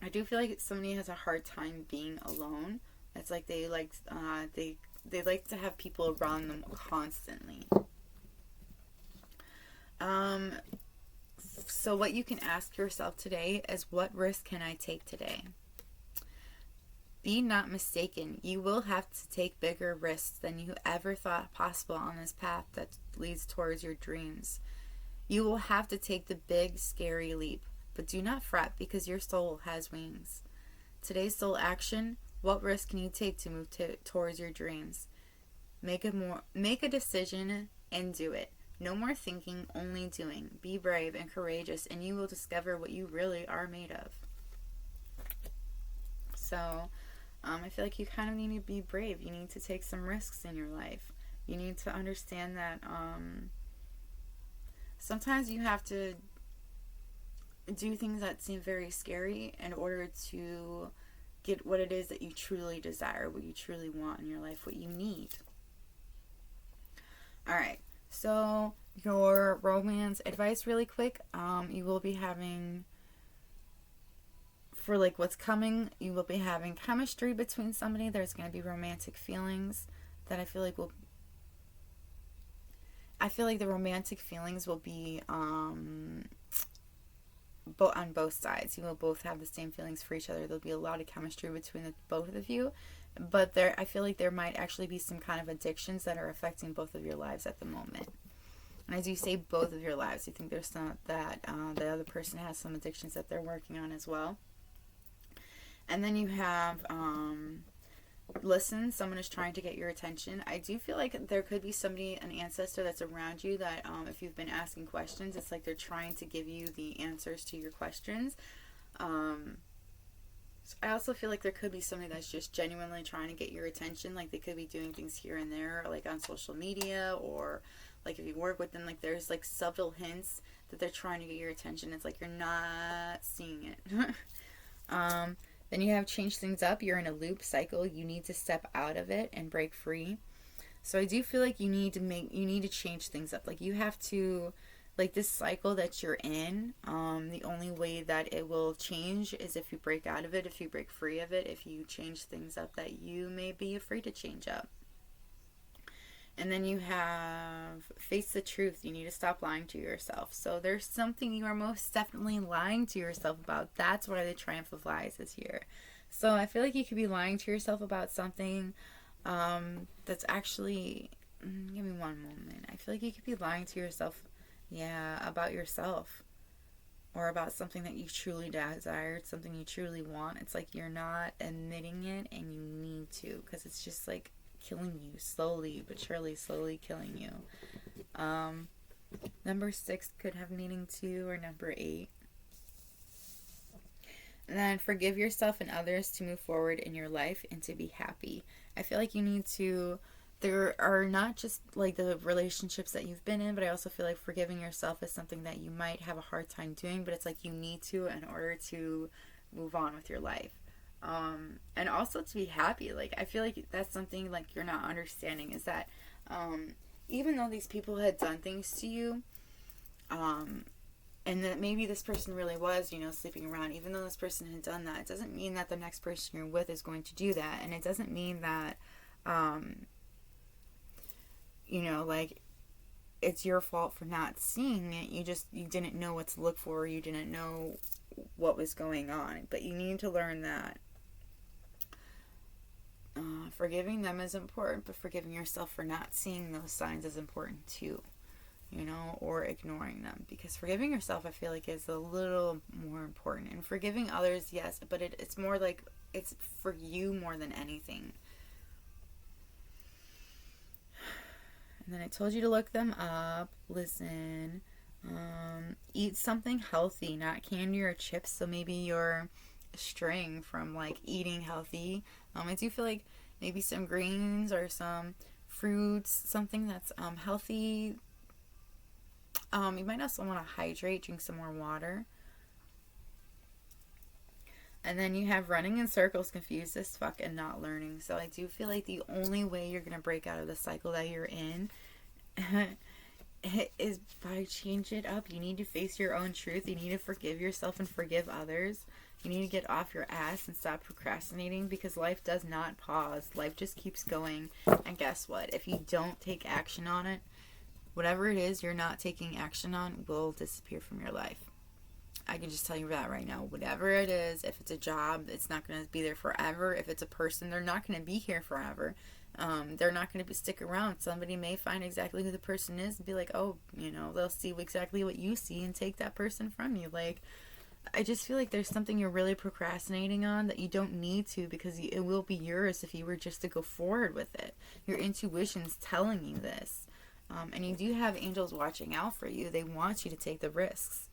Speaker 1: I do feel like somebody has a hard time being alone. It's like they like to have people around them constantly. So what you can ask yourself today is, what risk can I take today? Be not mistaken. You will have to take bigger risks than you ever thought possible on this path that leads towards your dreams. You will have to take the big, scary leap, but do not fret, because your soul has wings. Today's soul action: what risk can you take to move towards your dreams? Make a decision and do it. No more thinking, only doing. Be brave and courageous, and you will discover what you really are made of. So, I feel like you kind of need to be brave. You need to take some risks in your life. You need to understand that sometimes you have to do things that seem very scary in order to get what it is that you truly desire, what you truly want in your life, what you need. Alright, so your romance advice really quick. You will be having, for like what's coming, you will be having chemistry between somebody. There's going to be romantic feelings that I feel like the romantic feelings will be on both sides. You will both have the same feelings for each other. There'll be a lot of chemistry between both of you, but I feel like there might actually be some kind of addictions that are affecting both of your lives at the moment. And as you say both of your lives, you think there's some that the other person has some addictions that they're working on as well. And then you have listen, someone is trying to get your attention. I do feel like there could be somebody, an ancestor that's around you that if you've been asking questions, it's like they're trying to give you the answers to your questions. So I also feel like there could be somebody that's just genuinely trying to get your attention. Like they could be doing things here and there, like on social media, or like if you work with them, like there's like subtle hints that they're trying to get your attention. It's like you're not seeing it. Then you have change things up. You're in a loop cycle. You need to step out of it and break free. So I do feel like you need to change things up. Like you have to, like this cycle that you're in, the only way that it will change is if you break out of it, if you break free of it, if you change things up that you may be afraid to change up. And then you have face the truth. You need to stop lying to yourself. So there's something you are most definitely lying to yourself about. That's why the triumph of lies is here. So I feel like you could be lying to yourself about something that's actually, give me one moment. I feel like you could be lying to yourself, about yourself, or about something that you truly desired, something you truly want. It's like you're not admitting it, and you need to, because it's just like killing you slowly but surely, slowly killing you. Number 6 could have meaning too, or number 8. And then forgive yourself and others to move forward in your life and to be happy. I feel like you need to, there are not just like the relationships that you've been in, but I also feel like forgiving yourself is something that you might have a hard time doing, but it's like you need to in order to move on with your life. And also to be happy. Like I feel like that's something like you're not understanding, is that even though these people had done things to you, and that maybe this person really was, sleeping around, even though this person had done that, it doesn't mean that the next person you're with is going to do that. And it doesn't mean that like it's your fault for not seeing it. You didn't know what to look for. You didn't know what was going on. But you need to learn that forgiving them is important, but forgiving yourself for not seeing those signs is important too, or ignoring them. Because forgiving yourself, I feel like, is a little more important. And forgiving others, yes, but it's more like it's for you more than anything. And then I told you to look them up, listen, eat something healthy, not candy or chips. So maybe you're straying from like eating healthy. I do feel like maybe some greens or some fruits, something that's healthy. You might also want to hydrate, drink some more water. And then you have running in circles, confused as fuck, and not learning. So I do feel like the only way you're going to break out of the cycle that you're in is by change it up. You need to face your own truth. You need to forgive yourself and forgive others. You need to get off your ass and stop procrastinating, because life does not pause. Life just keeps going. And guess what? If you don't take action on it, whatever it is you're not taking action on will disappear from your life. I can just tell you that right now. Whatever it is, if it's a job, it's not going to be there forever. If it's a person, they're not going to be here forever. They're not going to stick around. Somebody may find exactly who the person is and be like, oh, they'll see exactly what you see and take that person from you. Like, I just feel like there's something you're really procrastinating on that you don't need to, because it will be yours if you were just to go forward with it. Your intuition's telling you this. And you do have angels watching out for you. They want you to take the risks.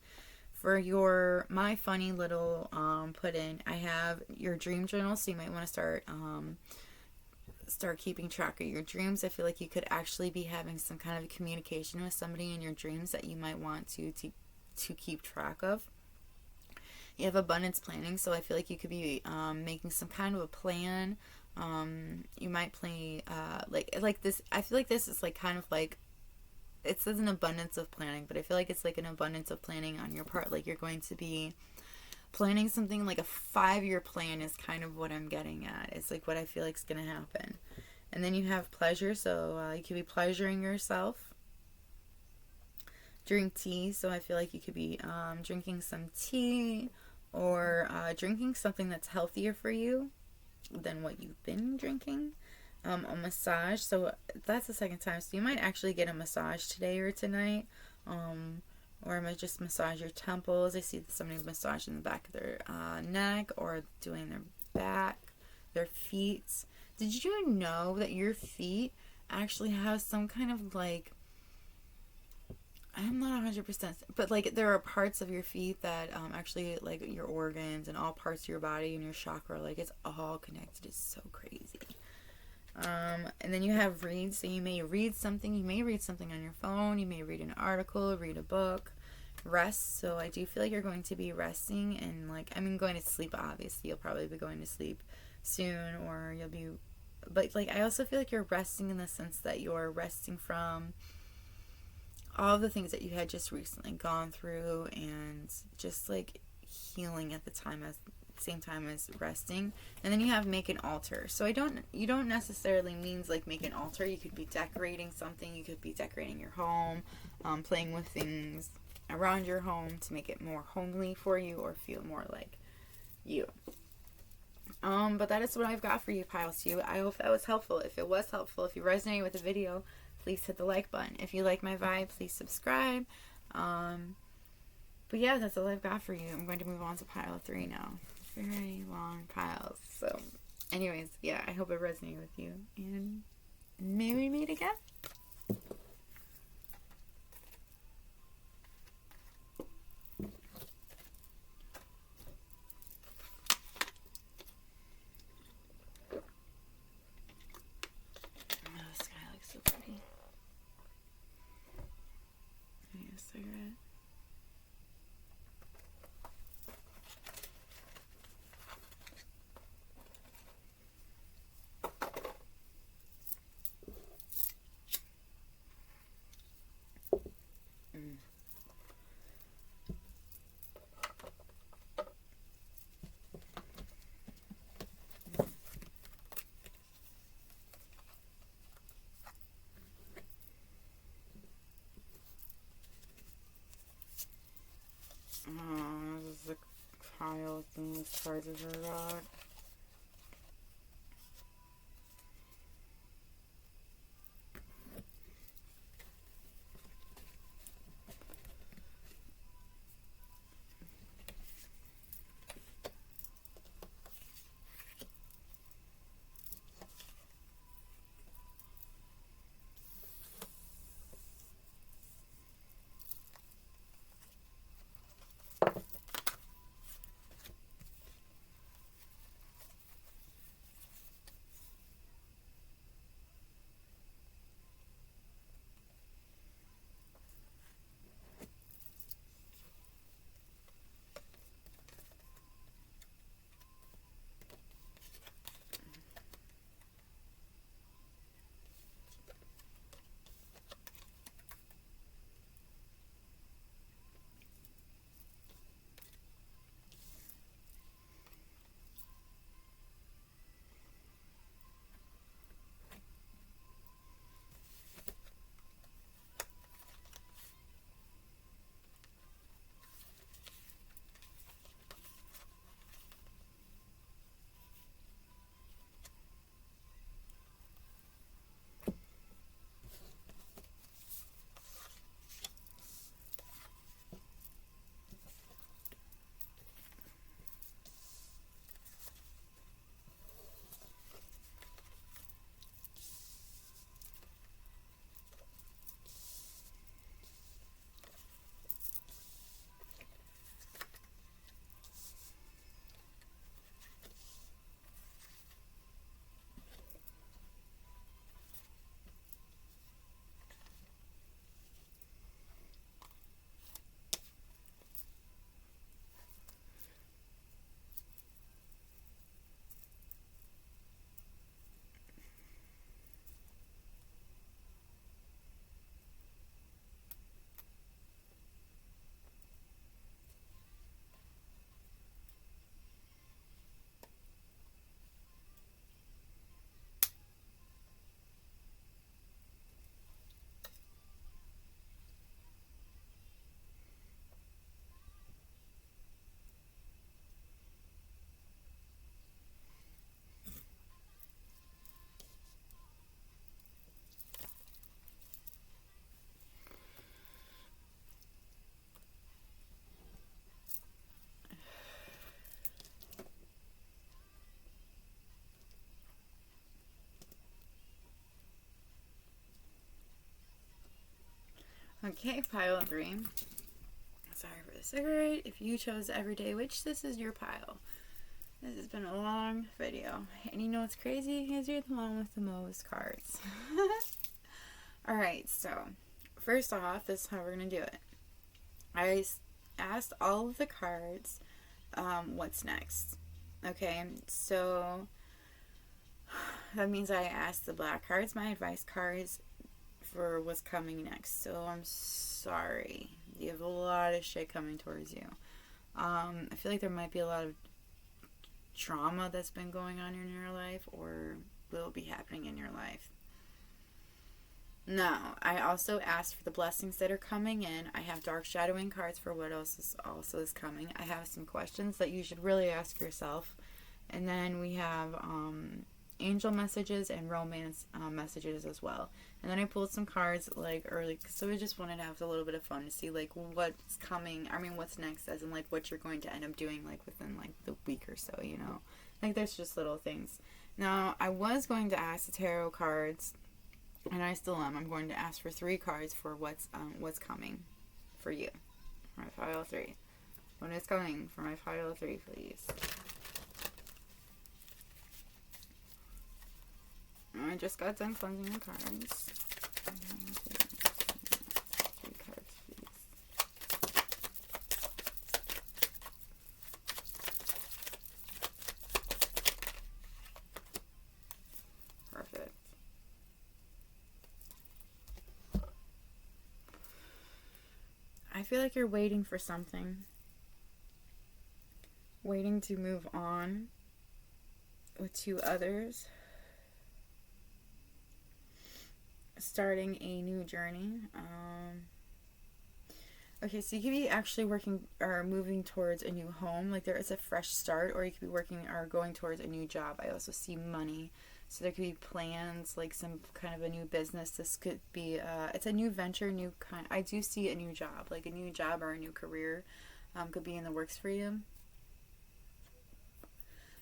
Speaker 1: For my funny little put in, I have your dream journal, so you might want to start keeping track of your dreams. I feel like you could actually be having some kind of communication with somebody in your dreams that you might want to keep track of. You have abundance planning, so I feel like you could be making some kind of a plan. You might play like this. I feel like this is like kind of like, it says an abundance of planning, but I feel like it's like an abundance of planning on your part. Like you're going to be planning something like a 5-year plan is kind of what I'm getting at. It's like what I feel like is going to happen. And then you have pleasure, so you could be pleasuring yourself. Drink tea, so I feel like you could be drinking some tea, or drinking something that's healthier for you than what you've been drinking. A massage, so that's the second time, so you might actually get a massage today or tonight, or I might just massage your temples. I see somebody massaging the back of their neck, or doing their back, their feet. Did you know that your feet actually have some kind of like, I'm not 100%, but like there are parts of your feet that actually, like your organs and all parts of your body and your chakra, like it's all connected. It's so crazy. And then you have read, so you may read something on your phone, you may read an article, read a book. Rest, so I do feel like you're going to be resting, and like, going to sleep, obviously you'll probably be going to sleep soon, or you'll be, but like I also feel like you're resting in the sense that you're resting from all the things that you had just recently gone through, and just like healing at the same time as resting. And then you have make an altar, so you don't necessarily means like make an altar. You could be decorating something, you could be decorating your home, playing with things around your home to make it more homely for you or feel more like you. But that is what I've got for you, Piles 2. I hope that was helpful. If it was helpful, if you resonated with the video, please hit the like button. If you like my vibe, please subscribe. But yeah, that's all I've got for you. I'm going to move on to pile 3 now. Very long piles. So anyways, yeah, I hope it resonated with you, and may we meet again. Oh, the sky looks so pretty. I need a cigarette. Oh, this is a pile thing as cards as I got. Okay, pile 3. Sorry for the cigarette. If you chose Everyday Witch, this is your pile. This has been a long video. And you know what's crazy? Is you're the one with the most cards. Alright, so first off, this is how we're going to do it. I asked all of the cards what's next. Okay, so that means I asked the black cards, my advice cards, for what's coming next. So I'm sorry. You have a lot of shit coming towards you. I feel like there might be a lot of trauma that's been going on in your life or will be happening in your life. Now, I also asked for the blessings that are coming in. I have dark shadowing cards for what else is also is coming. I have some questions that you should really ask yourself. And then we have angel messages and romance messages as well. And then I pulled some cards like early, so we just wanted to have a little bit of fun to see like what's coming. I mean, what's next, as in like what you're going to end up doing like within like the week or so, you know. Like there's just little things. Now, I was going to ask the tarot cards, and I still am. I'm going to ask for 3 cards for what's coming for you. My pile 3. What is coming for my pile 3, please? I just got done cleansing the cards. 3 cards, please. Perfect. I feel like you're waiting for something. Waiting to move on with 2 others. Starting a new journey. Okay, so you could be actually working or moving towards a new home. Like there is a fresh start, or you could be working or going towards a new job. I also see money. So there could be plans, like some kind of a new business. This could be, it's a new venture, new kind. I do see a new job, like a new job or a new career could be in the works for you.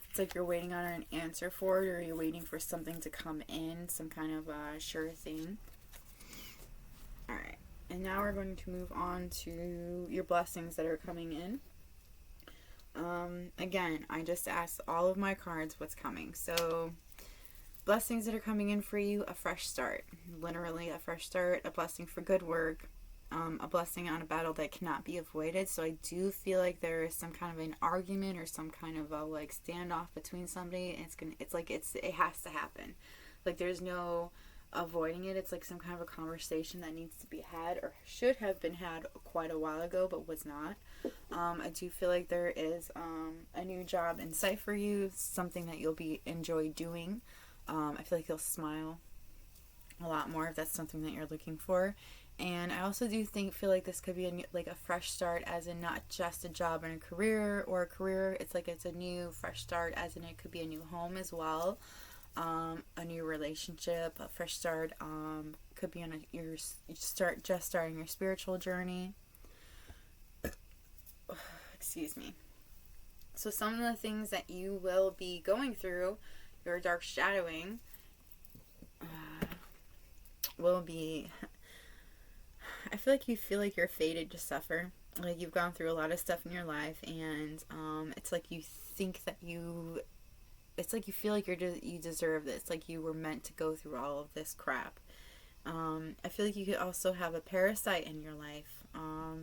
Speaker 1: It's like you're waiting on an answer for it, or you're waiting for something to come in, some kind of sure thing. Alright, and now we're going to move on to your blessings that are coming in. Again, I just asked all of my cards what's coming. So, blessings that are coming in for you: a fresh start. Literally a fresh start, a blessing for good work. A blessing on a battle that cannot be avoided. So I do feel like there is some kind of an argument or some kind of a like standoff between somebody, and it has to happen. Like there's no avoiding it. It's like some kind of a conversation that needs to be had or should have been had quite a while ago but was not. I do feel like there is a new job in sight for you, something that you'll enjoy doing. I feel like you'll smile a lot more if that's something that you're looking for. And I also do feel like this could be a fresh start, as in not just a job and a career or a career. It's like it's a new fresh start, as in it could be a new home as well, a new relationship, a fresh start. Could be on starting your spiritual journey. Excuse me. So some of the things that you will be going through, your dark shadowing, will be. I feel like you're fated to suffer. Like you've gone through a lot of stuff in your life, and it's like you think that it's like you feel like you deserve this. Like you were meant to go through all of this crap. I feel like you could also have a parasite in your life. I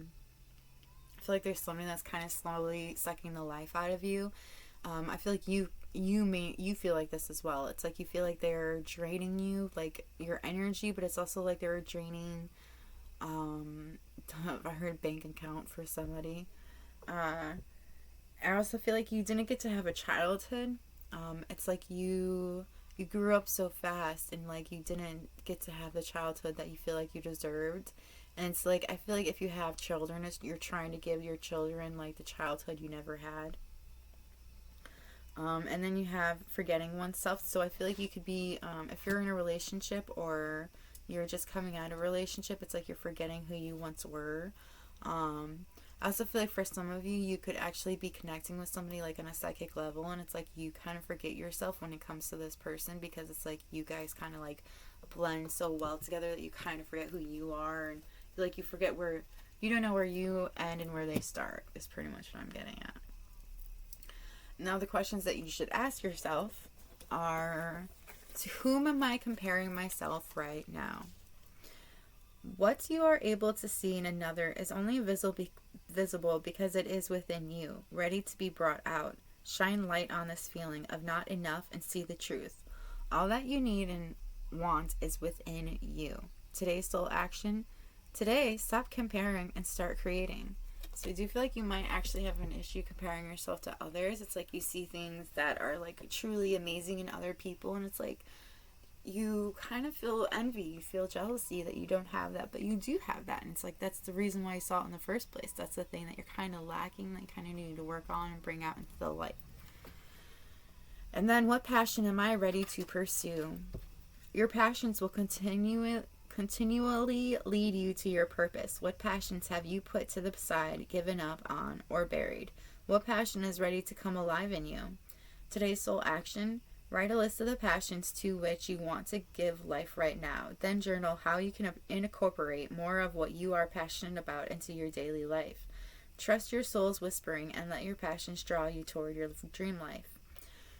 Speaker 1: feel like there's something that's kind of slowly sucking the life out of you. I feel like you feel like this as well. It's like you feel like they're draining you, like your energy, but it's also like they're draining. I heard bank account for somebody. I also feel like you didn't get to have a childhood. It's like you grew up so fast, and like you didn't get to have the childhood that you feel like you deserved. And it's like I feel like if you have children, you're trying to give your children like the childhood you never had. And then you have forgetting oneself. So I feel like you could be, if you're in a relationship or you're just coming out of a relationship, it's like you're forgetting who you once were. I also feel like for some of you, you could actually be connecting with somebody like on a psychic level, and it's like you kind of forget yourself when it comes to this person, because it's like you guys kind of like blend so well together that you kind of forget who you are, and like you forget where, you don't know where you end and where they start, is pretty much what I'm getting at. Now, the questions that you should ask yourself are, to whom am I comparing myself right now? What you are able to see in another is only visible because it is within you, ready to be brought out. Shine light on this feeling of not enough and see the truth. All that you need and want is within you. Today's soul action. Today, stop comparing and start creating. So I do feel like you might actually have an issue comparing yourself to others. It's like you see things that are like truly amazing in other people, and it's like you kind of feel envy, you feel jealousy that you don't have that, but you do have that. And it's like that's the reason why you saw it in the first place. That's the thing that you're kind of lacking, that you kind of need to work on and bring out into the light. And then, what passion am I ready to pursue? Your passions will continually lead you to your purpose. What passions have you put to the side, given up on, or buried? What passion is ready to come alive in you? Today's soul action. Write a list of the passions to which you want to give life right now. Then journal how you can incorporate more of what you are passionate about into your daily life. Trust your soul's whispering and let your passions draw you toward your dream life.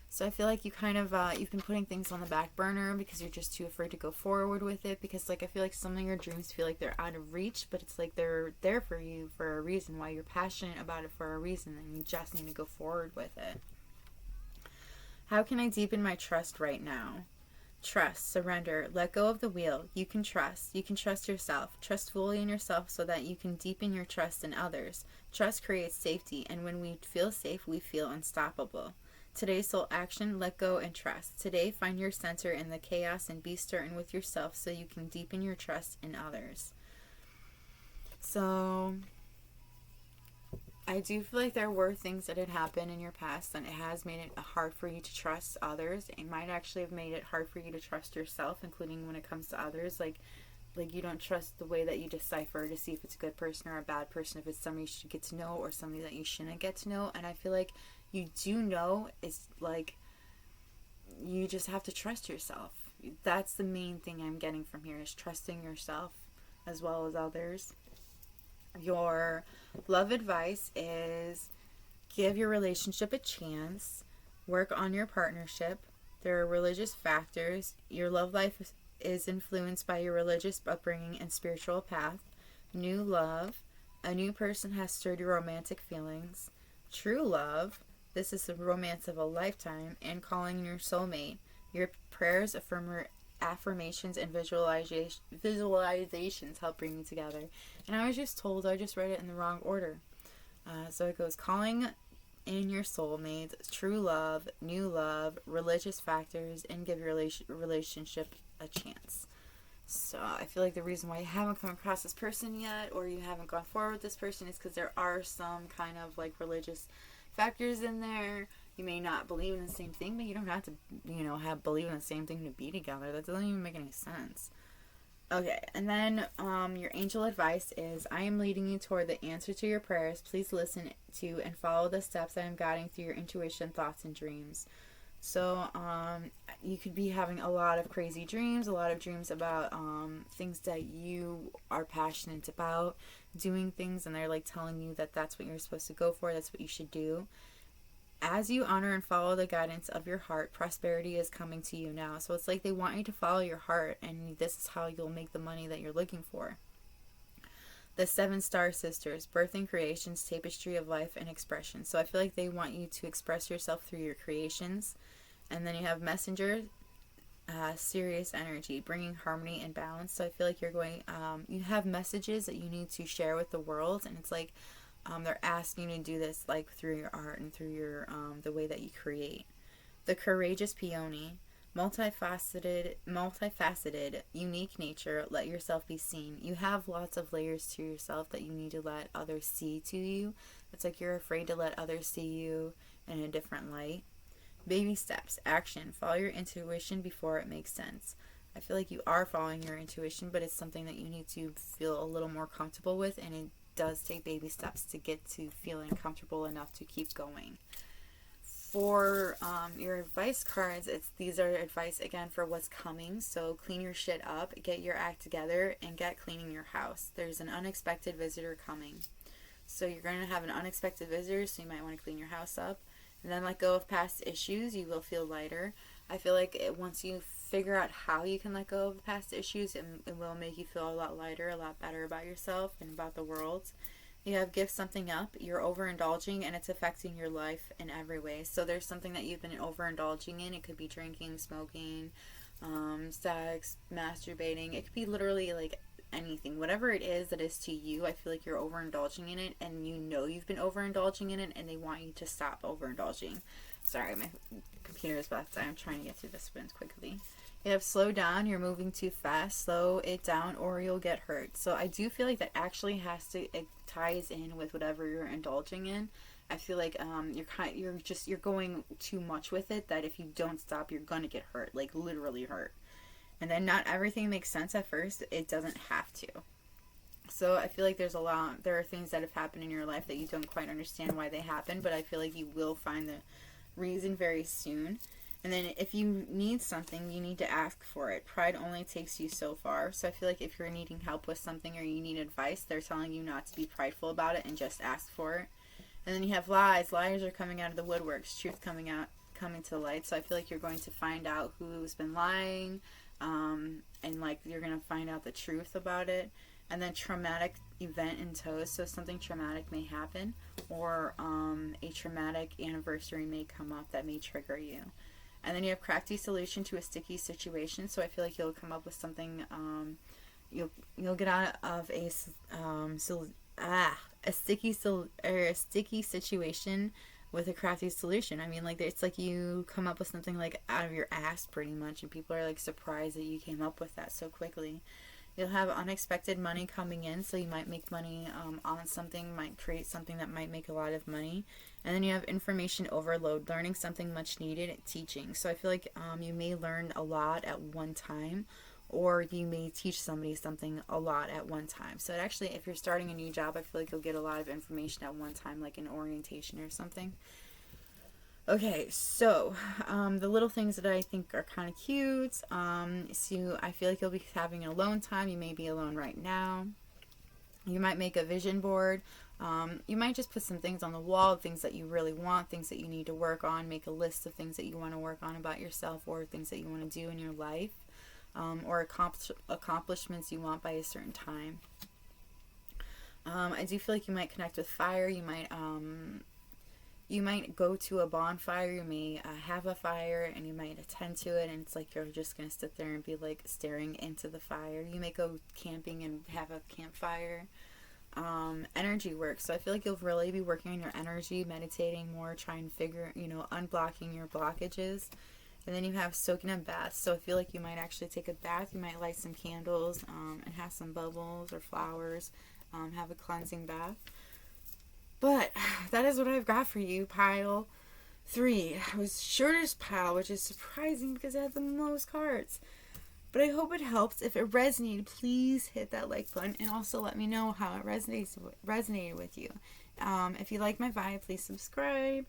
Speaker 1: So I feel like you kind of, you've been putting things on the back burner because you're just too afraid to go forward with it, because like I feel like some of your dreams feel like they're out of reach, but it's like they're there for you for a reason, why you're passionate about it for a reason, and you just need to go forward with it. How can I deepen my trust right now? Trust, surrender, let go of the wheel. You can trust. You can trust yourself. Trust fully in yourself so that you can deepen your trust in others. Trust creates safety, and when we feel safe, we feel unstoppable. Today's soul action, let go and trust. Today, find your center in the chaos and be certain with yourself so you can deepen your trust in others. So, I do feel like there were things that had happened in your past and it has made it hard for you to trust others. It might actually have made it hard for you to trust yourself, including when it comes to others. Like you don't trust the way that you decipher to see if it's a good person or a bad person, if it's somebody you should get to know or somebody that you shouldn't get to know. And I feel like you do know, it's like you just have to trust yourself. That's the main thing I'm getting from here, is trusting yourself as well as others. Your love advice is give your relationship a chance, work on your partnership. There are religious factors. Your love life is influenced by your religious upbringing and spiritual path. New love. A new person has stirred your romantic feelings. True love. This is the romance of a lifetime, and calling your soulmate. Your prayers, affirmations, and visualizations help bring you together. And I was just told, I just read it in the wrong order. So it goes, calling in your soulmates, true love, new love, religious factors, and give your relationship a chance. So I feel like the reason why you haven't come across this person yet, or you haven't gone forward with this person, is because there are some kind of like religious factors in there. You may not believe in the same thing, but you don't have to, believe in the same thing to be together. That doesn't even make any sense. Okay, and then your angel advice is, I am leading you toward the answer to your prayers. Please listen to and follow the steps I am guiding through your intuition, thoughts, and dreams. So you could be having a lot of crazy dreams, a lot of dreams about things that you are passionate about, doing things, and they're like telling you that that's what you're supposed to go for, that's what you should do. As you honor and follow the guidance of your heart, prosperity is coming to you now. So it's like they want you to follow your heart, and this is how you'll make the money that you're looking for. The 7 Star Sisters, birthing creations, tapestry of life and expression. So I feel like they want you to express yourself through your creations. And then you have Messenger, serious energy, bringing harmony and balance. So I feel like you're going, you have messages that you need to share with the world, and it's like they're asking you to do this like through your art and through your the way that you create. The courageous peony, multifaceted, unique nature. Let yourself be seen. You have lots of layers to yourself that you need to let others see to you. It's like you're afraid to let others see you in a different light. Baby steps, action. Follow your intuition before it makes sense. I feel like you are following your intuition, but it's something that you need to feel a little more comfortable with, and it does take baby steps to get to feeling comfortable enough to keep going. For your advice cards, these are advice again for what's coming. So clean your shit up, get your act together, and get cleaning your house. There's an unexpected visitor coming. So you're going to have an unexpected visitor, so you might want to clean your house up. And then let go of past issues. You will feel lighter. I feel like once you figure out how you can let go of past issues, it will make you feel a lot lighter, a lot better about yourself and about the world. You have give something up. You're overindulging, and it's affecting your life in every way. So there's something that you've been overindulging in. It could be drinking, smoking, sex, masturbating. It could be literally like anything. Whatever it is that is to you, I feel like you're overindulging in it, and you know you've been overindulging in it, and they want you to stop overindulging. Sorry, my computer is about to die. I'm trying to get through this one quickly. You have slow down. You're moving too fast. Slow it down or you'll get hurt. So I do feel like that actually it ties in with whatever you're indulging in. I feel like you're going too much with it, that if you don't stop, you're gonna get hurt, like literally hurt. And then not everything makes sense at first. It doesn't have to. So I feel like there are things that have happened in your life that you don't quite understand why they happened, but I feel like you will find the reason very soon. And then if you need something, you need to ask for it. Pride only takes you so far. So I feel like if you're needing help with something or you need advice, they're telling you not to be prideful about it and just ask for it. And then you have lies. Liars are coming out of the woodworks. Truth coming to light. So I feel like you're going to find out who's been lying, and like you're going to find out the truth about it. And then traumatic event in tow. So something traumatic may happen, or a traumatic anniversary may come up that may trigger you. And then you have crafty solution to a sticky situation. So I feel like you'll come up with something. You'll get out of a sticky situation with a crafty solution. I mean, like it's like you come up with something like out of your ass pretty much, and people are like surprised that you came up with that so quickly. You'll have unexpected money coming in, so you might make money on something, might create something that might make a lot of money. And then you have information overload, learning something much needed, teaching. So I feel like you may learn a lot at one time, or you may teach somebody something a lot at one time. So actually, if you're starting a new job, I feel like you'll get a lot of information at one time, like an orientation or something. Okay, so the little things that I think are kind of cute. So I feel like you'll be having alone time. You may be alone right now. You might make a vision board. You might just put some things on the wall, things that you really want, things that you need to work on. Make a list of things that you want to work on about yourself, or things that you want to do in your life, or accomplishments you want by a certain time. I do feel like you might connect with fire. You might go to a bonfire, you may have a fire, and you might attend to it, and it's like you're just going to sit there and be like staring into the fire. You may go camping and have a campfire. Energy work. So I feel like you'll really be working on your energy, meditating more, trying to unblocking your blockages. And then you have soaking in baths. So I feel like you might actually take a bath. You might light some candles and have some bubbles or flowers. Have a cleansing bath. But that is what I've got for you, pile 3. It was shortest pile, which is surprising because it had the most cards. But I hope it helps. If it resonated, please hit that like button, and also let me know how it resonated with you. If you like my vibe, please subscribe.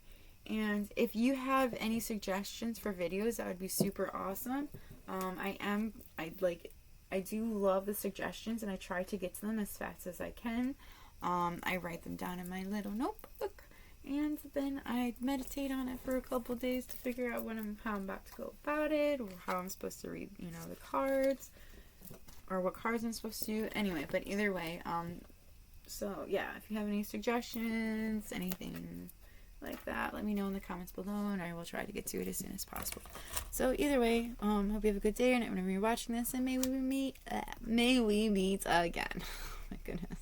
Speaker 1: And if you have any suggestions for videos, that would be super awesome. I do love the suggestions, and I try to get to them as fast as I can. I write them down in my little notebook, and then I meditate on it for a couple days to figure out how I'm about to go about it, or how I'm supposed to read, the cards, or what cards I'm supposed to do. Anyway, but either way, so yeah, if you have any suggestions, anything like that, let me know in the comments below, and I will try to get to it as soon as possible. So either way, hope you have a good day, and whenever you're watching this, and may we meet again. Oh my goodness.